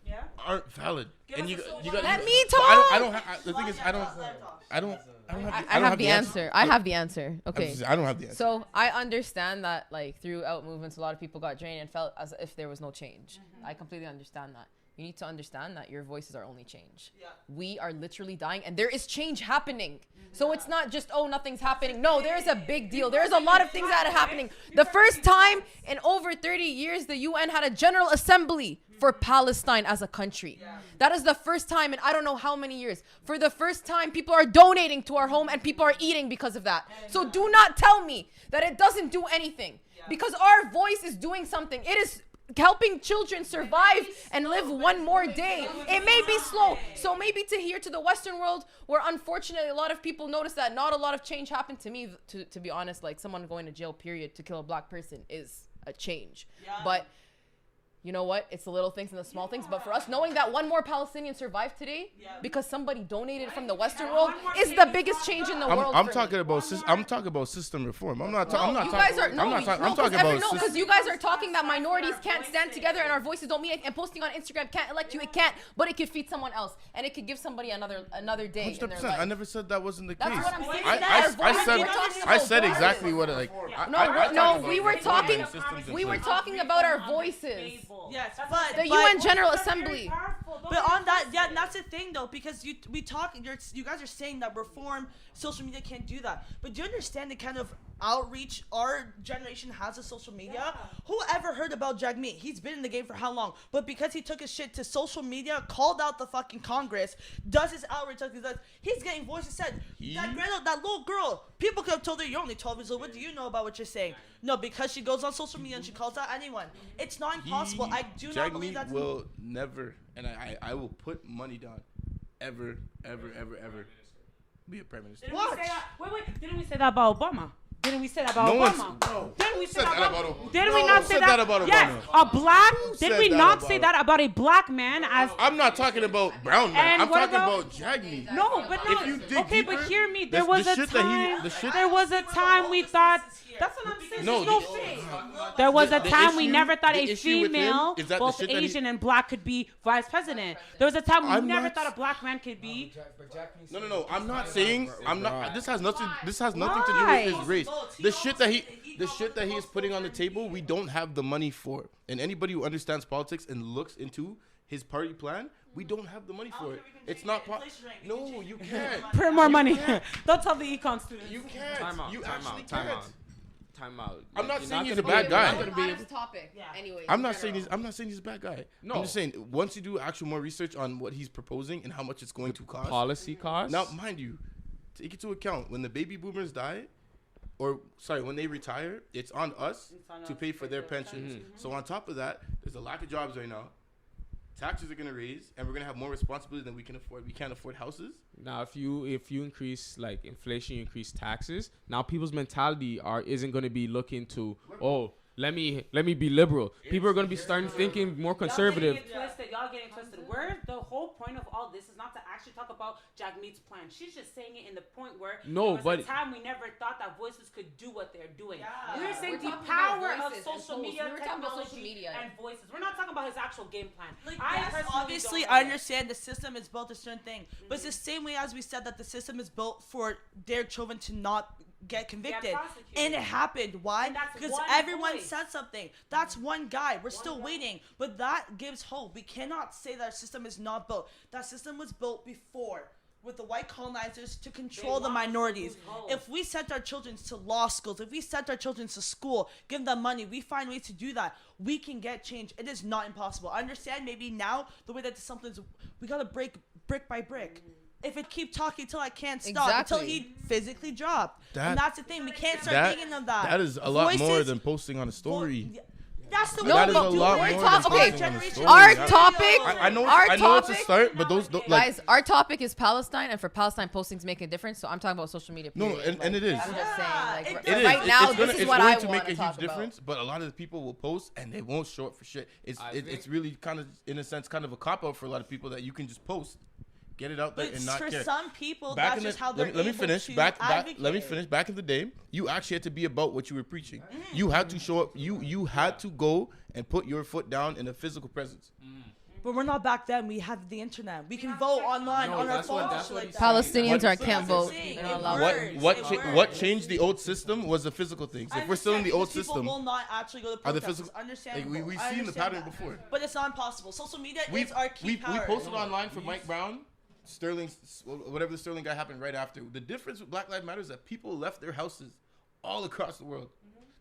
aren't valid. And you got. Let me but talk. I don't. The thing is, I don't I have the answer. I have the answer. Okay. I don't have the answer. So I understand that, like, throughout movements, a lot of people got drained and felt as if there was no change. I completely understand that. you need to understand that your voice is our only change. Yeah. We are literally dying, and there is change happening. So it's not just, oh, nothing's happening. No, there is a big deal. There's a lot of things that are happening. The first time in over 30 years, the UN had a General Assembly for Palestine as a country. That is the first time in I don't know how many years. For the first time, people are donating to our home and people are eating because of that. So do not tell me that it doesn't do anything, because our voice is doing something. It is helping children survive and live one more day. It may be slow. So maybe to here to the Western world, where unfortunately a lot of people notice that not a lot of change happened to me, to be honest, like someone going to jail period to kill a black person is a change. But you know what? It's the little things and the small things. But for us, knowing that one more Palestinian survived today because somebody donated from the Western world is the biggest change in the world. I'm talking about system reform. I'm not talking. You guys are I'm talking about because you guys are talking that minorities can't stand together and our voices don't mean it, and posting on Instagram can't elect you. It can't, but it could feed someone else and it could give somebody another day. 100%. I never said that wasn't the case. That's what I'm saying. I said exactly what like. We were talking about our voices. Yes, but the UN General Assembly. But on that, and that's the thing though, because you guys are saying that reform, social media can't do that. But do you understand the kind of outreach our generation has to social media? Who ever heard about Jagmeet? He's been in the game for how long? But because he took his shit to social media, called out the fucking Congress, does his outreach, he's getting voices said. That little girl, people could have told her, you're only 12 years old. What do you know about what you're saying? No, because she goes on social media and she calls out anyone. It's not impossible. I do not believe that. Jagmeet will never, and I will put money down, ever be a prime minister. Didn't we say that about Obama? Didn't we say that about Obama? No. Didn't we say Said that that about about Didn't we not say that about Obama? Yes, a black. said Did we that not about say that about a black man as? I'm not talking about brown man. And I'm what talking about- about Jagmeet. No, but no. If you dig Okay, deeper, but hear me. the There was a shit that he- time. the shit- There was a time we thought. That's what I'm saying. No, There's no shade. There was a the time we issue- never thought the a issue with him female, is that the both shit that he- Asian and black, could be vice president. There was a time we I'm never not- thought a black man could be. No. I'm not saying. I'm not. This has nothing. This has nothing to Why? do with his race. The shit that he is putting on the table, we don't have the money for. And anybody who understands politics and looks into his party plan, we don't have the money for it. It's not. No, you can't. Print more money. Don't tell the econ students. You can't. Time out. You Time actually out. Time can't. out. Time out. I'm not You're saying he's gonna a bad be- guy. you're not gonna be able- topic. Anyway, I'm not saying he's a bad guy. No. I'm just saying once you do actual more research on what he's proposing and how much it's going to cost. Policy costs. Now, mind you, take into account when the baby boomers die, when they retire, it's on us to pay for their pensions. Mm-hmm. So on top of that, there's a lack of jobs right now. Taxes are gonna raise, and we're gonna have more responsibility than we can afford. We can't afford houses. Now, if you increase like inflation, you increase taxes. Now, people's mentality isn't going to be looking to let me be liberal. People are going to be starting thinking more conservative. Y'all getting twisted. The whole point of all this is not to actually talk about Jagmeet's plan. She's just saying it in the point where No, there was but- a time we never thought that voices could do what they're doing. Yeah. We're saying We're the talking about power of voices and social posts. media, We were talking about social technology, media. and voices. We're not talking about his actual game plan. Yes, personally obviously, don't I know. understand the system is built a certain thing, but it's the same way as we said that the system is built for their children to not get convicted, prosecuted. and it happened. Why? And that's Because one everyone voice. said something. That's one guy. We're still waiting, but that gives hope. We cannot say that our system is not built. That system was built before, with the white colonizers to control the want us to minorities. lose hope. If we sent our children to law schools, if we sent our children to school, give them money, we find ways to do that, we can get change. It is not impossible. I understand maybe now the way that something's, we gotta break brick by brick. If it keep talking till I can't stop, until he physically dropped. And that's the thing. We can't start thinking of that. That is a lot more Voices- than posting on a story. That's the No, way that we is a do lot it. more talk- than okay, posting on a story. our That- topic- I know. our I know it's a topic- start, but those like guys, our topic is Palestine, and for Palestine, postings make a difference. So I'm talking about social media. No, period. and it is. I'm just saying, like, it right does. right now, this is what I to want make a to talk huge difference, but a lot of the people will post and they won't show up for shit. It's really kind of, in a sense, kind of a cop out for a lot of people that you can just post, get it out there, But and not for care. some people, Back that's in just the, how they're let me able finish. to Let me advocate. finish. Back in the day, you actually had to be about what you were preaching. You had to show up. You had to go and put your foot down in a physical presence. But we're not back then. We have the internet. We can vote online on our phones. that's what Like he's that. Palestinians What- can't vote. saying. They're not It allowed. works. What changed the old system was the physical things. I If we're still in the old understand system, people will not actually go to are the protests. physical? Understandable. Like, we've I seen the understand pattern that. before. But it's not impossible. Social media We is our key power. posted online for Mike Brown, Sterling, whatever the Sterling guy happened right after. The difference with Black Lives Matter is that people left their houses all across the world.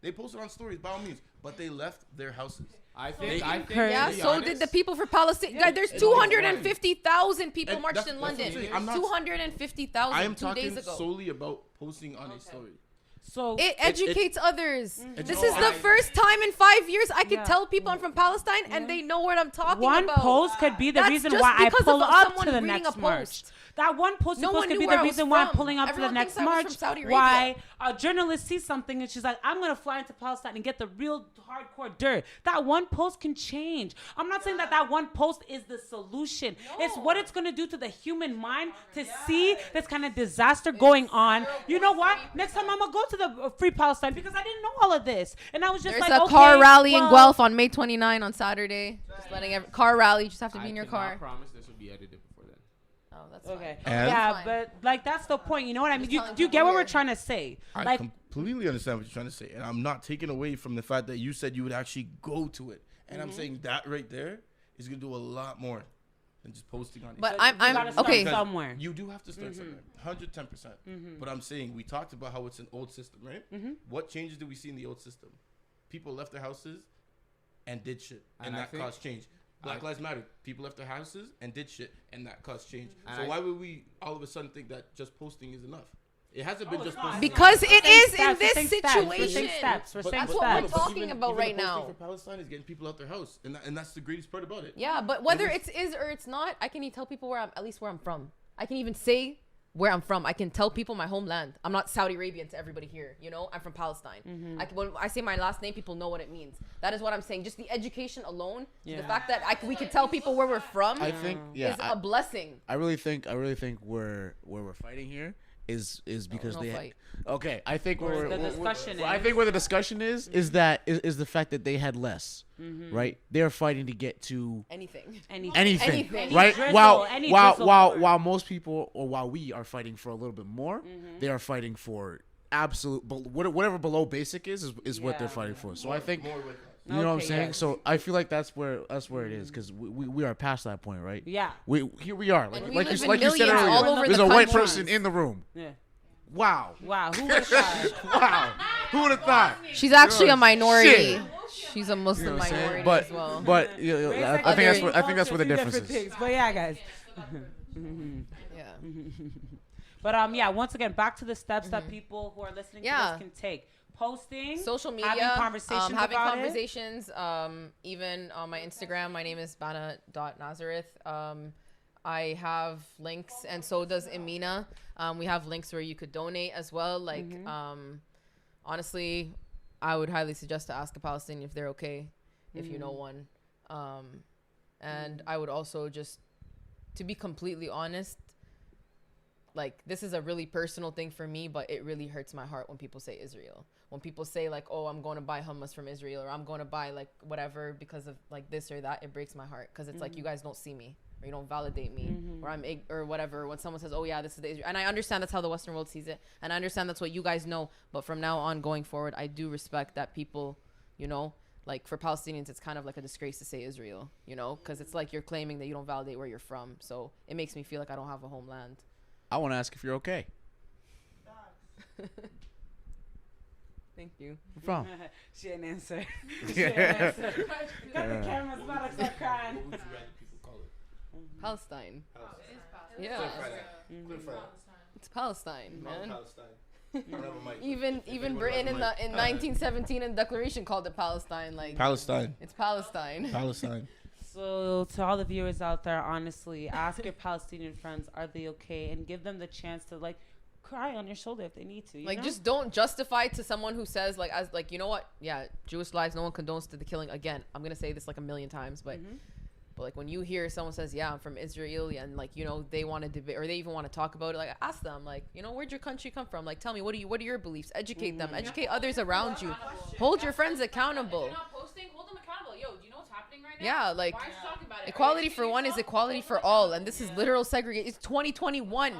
They posted on stories by all means, but they left their houses. I think. Yeah, to be so honest, did the people for Palestine. Guys, there's It's 250,000 people And marched that's- in that's what I'm London. saying. I'm not- 250,000 I am 2 talking days ago. solely about posting on a story. So It educates others. It's This all is the I- first time in 5 years I could Yeah. tell people I'm from Palestine and they know what I'm talking one about. post could be the That's reason just why I because pull of up someone to the reading next a march. post. That one post No supposed one to knew be where the I was reason why I'm from. pulling up Everyone to the next thinks I was from march. Saudi Why Arabia. a journalist sees something and she's like, I'm gonna fly into Palestine and get the real hardcore dirt. That one post can change. I'm not saying that one post is the solution. It's what it's gonna do to the human mind to see this kind of disaster going on. You know what? Next time I'm gonna go to the Free Palestine because I didn't know all of this, and I was just There's like, a okay, car rally in well, Guelph on May 29 on Saturday. Just letting car rally. You just have to be in your cannot car. promise this will be edited before then. Oh, that's Okay. fine. And- Yeah, Fine. but like that's the point. You know what I mean? just You telling get people what we're here. trying to say? I Like, completely understand what you're trying to say, and I'm not taking away from the fact that you said you would actually go to it. And I'm saying that right there is gonna do a lot more than just posting on it. But you I'm gotta start okay. somewhere. You do have to start somewhere, 110%. But I'm saying we talked about how it's an old system, right? What changes did we see in the old system? People left their houses and did shit, and And I that think- caused change. Black Lives Matter. People left their houses and did shit, and that caused change. And So I- why would we all of a sudden think that just posting is enough? It hasn't been Oh, just it's not. posting. Because it is in Steps, this we're saying steps, we're saying situation. steps, we're saying That's what we're steps. talking about right the posting now. for Palestine is getting people out their house, and that's the greatest part about it. Yeah, but whether it's is or it's not, I can tell people where I'm at least where I'm from. I can even say where I'm from. I can tell people my homeland. I'm not Saudi Arabian to everybody here. You know, I'm from Palestine. When I say my last name, people know what it means. That is what I'm saying. Just the education alone, the fact that we can tell people where we're from, I think, yeah, is a blessing. I really think where we're fighting here is because no they fight. okay. I think Where where the discussion I is. think where the discussion is that is the fact that they had less, right? They're fighting to get to Anything. anything, Anything. right? Any drizzle, while any while drizzle while more. while most people or while we are fighting for a little bit more, they are fighting for absolute, whatever below basic is what they're Yeah. fighting for. So I think. More with us. You know what I'm Okay, saying? yes. So I feel like that's where it is because we are past that point, right? Yeah. Here we are. Like, And we like live you in like you said millions earlier. all over There's the a white country. person in the room. Yeah. Wow. Wow. Who would have thought? Wow. Who would have thought? She's actually a minority. Shit. She's a Muslim You know what I'm saying? minority But as well. but I think that's where the difference is. is. But yeah, guys. Yeah. But yeah, once again, back to the steps that people who are listening to Yeah. this can take. Posting, Social media, having conversations having about conversations. Even on my Instagram, my name is Bana.Nazareth. I have links, and so does Emina. We have links where you could donate as well. Like, honestly, I would highly suggest to ask a Palestinian if they're okay, if you know one. And I would also just, to be completely honest, like, this is a really personal thing for me, but it really hurts my heart when people say Israel. When people say, like, oh, I'm going to buy hummus from Israel, or I'm going to buy, like, whatever because of, like, this or that, it breaks my heart. Because it's like, you guys don't see me, or you don't validate me, or or whatever. When someone says, oh, yeah, this is the Israel. And I understand that's how the Western world sees it. And I understand that's what you guys know. But from now on, going forward, I do respect that people, you know, like, for Palestinians, it's kind of like a disgrace to say Israel, you know, because it's like you're claiming that you don't validate where you're from. So it makes me feel like I don't have a homeland. I want to ask if you're okay. Thank you. From. She didn't answer. Yeah. Got the camera's about to start crying. What would you rather people call it? Palestine. Yeah, it's Palestine, man. Palestine. I don't have a mic. Even anyone Britain has a in mic. 1917 in the Declaration called it Palestine. Like, Palestine. it's Palestine. Palestine. So to all the viewers out there, honestly, ask your Palestinian friends, are they okay? And give them the chance to, like, cry on your shoulder if they need to. You Like, know? just don't justify to someone who says, like, as like, you know what? Yeah, Jewish lives, no one condones to the killing. Again, I'm gonna say this like a million times, but like, when you hear someone says, yeah, I'm from Israel, and, like, you know, they want to debate, or they even want to talk about it, like, ask them, like, you know, where'd your country come from? Like, tell me, what are your beliefs? Educate them, educate others around you, hold your friends accountable. If you're not posting, hold them accountable. Yo, do you know what's happening right Yeah, like Why are you talking about it? equality for one is equality for all, and this is literal segregation. It's 2021.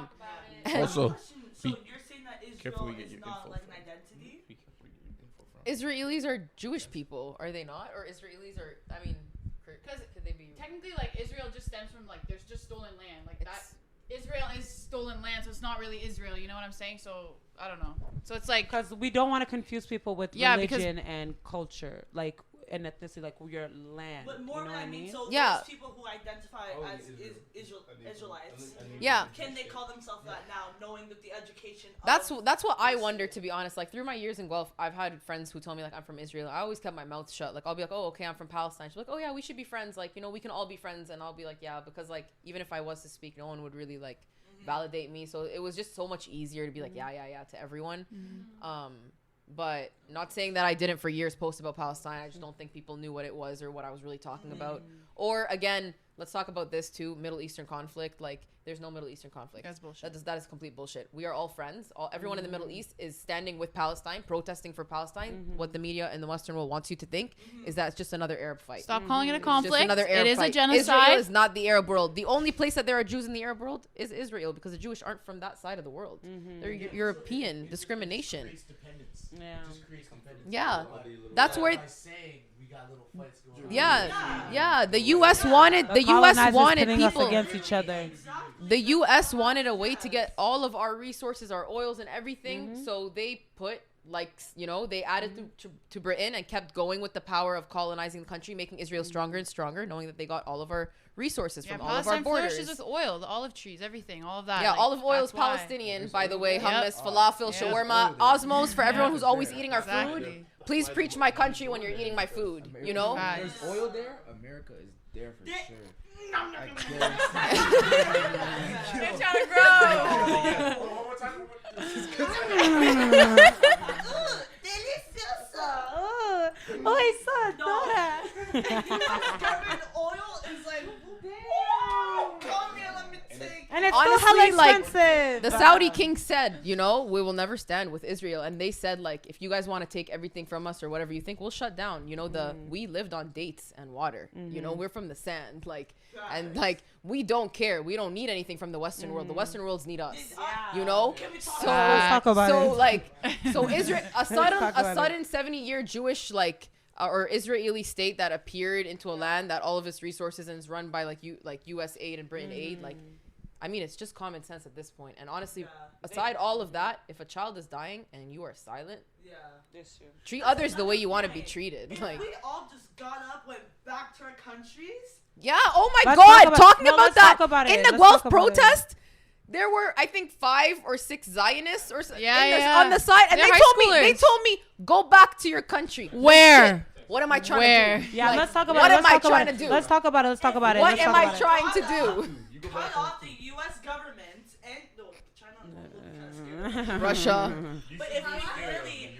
Also, So you're saying that careful Israel where you get is your not info like from. an identity? Be careful where you get your info from. Israelis are Jewish people, are they not? Or Israelis are, I mean, Because could they be? technically, like Israel just stems from like there's just stolen land. Like that, It's- Israel is stolen land, so it's not really Israel. You know what I'm saying? So I don't know. So it's like Because we don't want to confuse people with Yeah, because- religion and culture, like and ethnicity, like your land. But You more know what I mean, so Yeah. those people who identify as Israelites, Yeah. can they call themselves that now, knowing that the education That's of what I wonder, to be honest. Like through my years in Guelph, I've had friends who told me like I'm from Israel. I always kept my mouth shut. Like I'll be like, oh okay, I'm from Palestine. She's like, oh yeah, we should be friends. Like we can all be friends. And I'll be like, yeah, because like even if I was to speak, no one would really like validate me. So it was just so much easier to be like yeah to everyone. But not saying that I didn't for years post about Palestine. I just don't think people knew what it was or what I was really talking about. Or again, let's talk about this too, Middle Eastern conflict. Like there's no Middle Eastern conflict. That's bullshit. That is complete bullshit. We are all friends. Everyone in the Middle East is standing with Palestine, protesting for Palestine. What the media in the Western world wants you to think is that it's just another Arab fight. stop calling it a It's just conflict. another Arab It is fight. a genocide. Israel is not the Arab world. The only place that there are Jews in the Arab world is Israel because the Jewish aren't from that side of the world. They're European discrimination. Creates dependence. Yeah. Just creates dependence. Yeah. That's where By saying we got little fights going on. yeah. The US wanted pitting us people. against each other. The U.S. wanted a way to get all of our resources, our oils and everything. So they put they added to Britain and kept going with the power of colonizing the country, making Israel stronger and stronger, knowing that they got all of our resources from all of our Palestine borders. flourishes with oil, the olive trees, everything, all of that. Yeah, like, olive oil is that's why. Palestinian, by the way. Yep. Hummus, falafel, Yeah. shawarma, osmos for everyone who's always eating our Exactly. food. Please preach my country when you're eating my food. You know? Facts. There's oil there. America is there for sure. They're trying to grow. One more time. German oil is like, whoa, come here, let me take. And it's Honestly, still hella like, expensive. The Saudi king said, we will never stand with Israel. And they said, like, if you guys want to take everything from us or whatever you think, we'll shut down. We lived on dates and water. We're from the sand. Like, and like, we don't care. We don't need anything from the Western world. The Western worlds need us. Yeah. So, Can we talk Let's talk about so it. like, so Israel, a about sudden 70-year Jewish, like, or Israeli state that appeared into a land that all of its resources and is run by like U.S. aid and Britain aid. Like, I mean, it's just common sense at this point. And honestly, aside all of that, if a child is dying and you are silent, treat others the way you want to be treated. If Like, we all just got up, went back to our countries. yeah. Oh my Let's God. talk about- Talking no, about let's that talk about it. in the Let's Guelph talk about it. protest. There were, I think, 5 or 6 Zionists or Yeah. on the side, and They're they high told me, go back to your country. Where? What am I trying Where? to do? Yeah, Like, let's talk about what it. am I trying to do? Let's talk about it. Let's talk about it. What Let's am talk I about it. trying to do? Cut off the U.S. government and no, China. Russia. But if we really,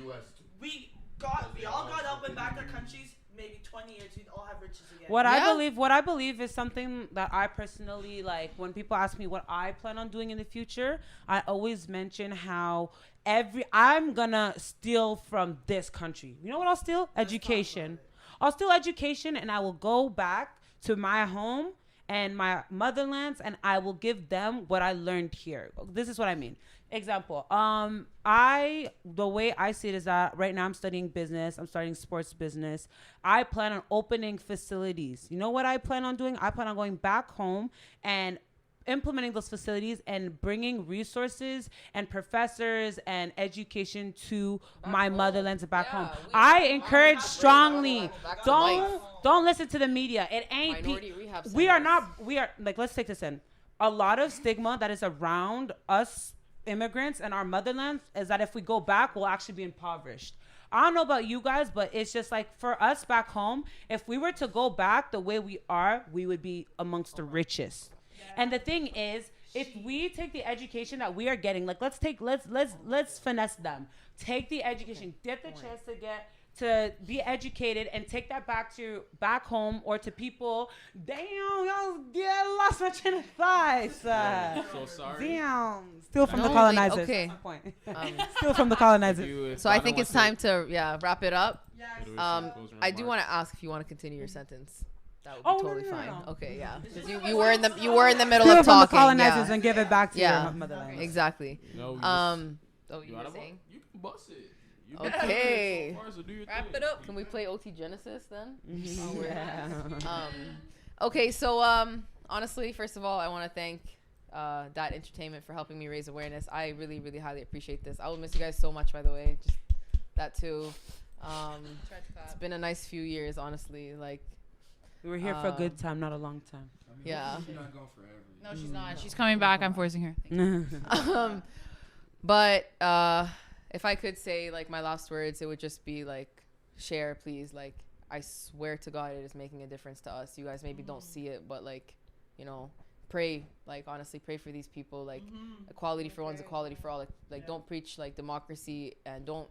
we all got up and back to our countries. Maybe 20 years, we'd all have riches again. What Yeah. I believe is something that I personally like. When people ask me what I plan on doing in the future, I always mention how I'm gonna steal from this country. You know what I'll steal? Education. I'll steal education, and I will go back to my home and my motherlands, and I will give them what I learned here. This is what I mean. Example. The way I see it is that right now I'm studying business. I'm studying sports business. I plan on opening facilities. You know what I plan on doing? I plan on going back home and implementing those facilities and bringing resources and professors and education to my motherlands and back home. I encourage strongly. Don't listen to the media. It ain't. Minority rehab We are centers. not. We are like. Let's take this in. A lot of stigma that is around us immigrants and our motherland is that if we go back, we'll actually be impoverished. I don't know about you guys, but it's just like for us back home, if we were to go back the way we are, we would be amongst the richest. And the thing is, if we take the education that we are getting, like let's finesse them. Take the education, get the chance to be educated and take that back home or to people. Damn, y'all lost my train of thought. So sorry. Damn. Still from the No, colonizers. like, okay. That's my point. Still from the colonizers. So I think it's time to wrap it up. Yes. I do want to ask if you want to continue your sentence. that would be Oh, totally no. fine. Okay, yeah. 'Cause you were in the middle Steal of from the talking. colonizers Yeah. and give it back to Yeah. your motherland. Exactly. No, we Oh, you were wanna saying? You can bust it. You Okay. so far, so do your Wrap thing. it up. Can we play OT Genesis then? Yeah. Okay, so honestly, first of all, I want to thank That Entertainment for helping me raise awareness. I really, really highly appreciate this. I will miss you guys so much, by the way. Just that too. It's been a nice few years, honestly. Like, We were here for a good time, not a long time. yeah. She's not gone forever. No, she's not. She's coming back. I'm forcing her. But if I could say like my last words, it would just be like, share, please. Like, I swear to God, it is making a difference to us. You guys maybe don't see it, but like, you know, pray. Like, honestly, pray for these people. Like, equality for one's equality for all. Like, don't preach like democracy and don't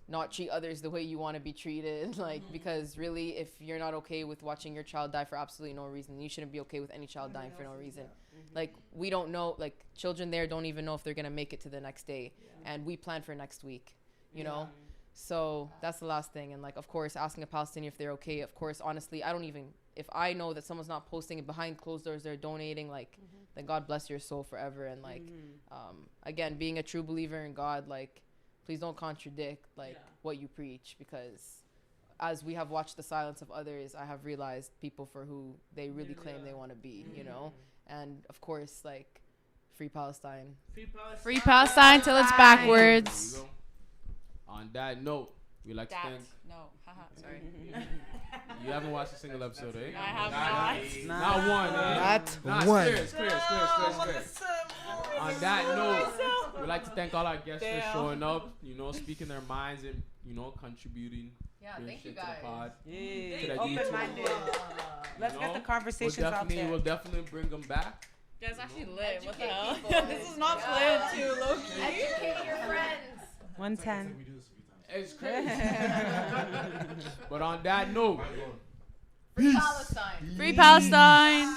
not treat others the way you want to be treated. Like, because really, if you're not okay with watching your child die for absolutely no reason, you shouldn't be okay with any child dying for no reason. Like, we don't know, like, children there don't even know if they're gonna make it to the next day, and we plan for next week, you know. So that's the last thing. And like, of course, asking a Palestinian if they're okay. Of course, honestly, I don't even, if I know that someone's not posting it behind closed doors, they're donating, like, then God bless your soul forever. And like, again, being a true believer in God, like, please don't contradict like what you preach, because as we have watched the silence of others, I have realized people for who they really claim they want to be, you know. And of course, like, free Palestine. Free Palestine till it's backwards. There you go. On that note, we like to thank. No, haha, sorry. You haven't watched a single episode, eh? I have not. Not one. Not one. It's clear. On that note, we'd like to thank all our guests for showing up, you know, speaking their minds and, you know, contributing. Yeah, doing thank you shit to the guys. pod. Yeah. To the Open-minded. YouTube. Let's get the conversations out there. We'll definitely bring them back. That's actually lit. What the hell? People. This is not planned too, low key. Educate your friends. 110. It's crazy. But on that note, Free Palestine. Free Palestine.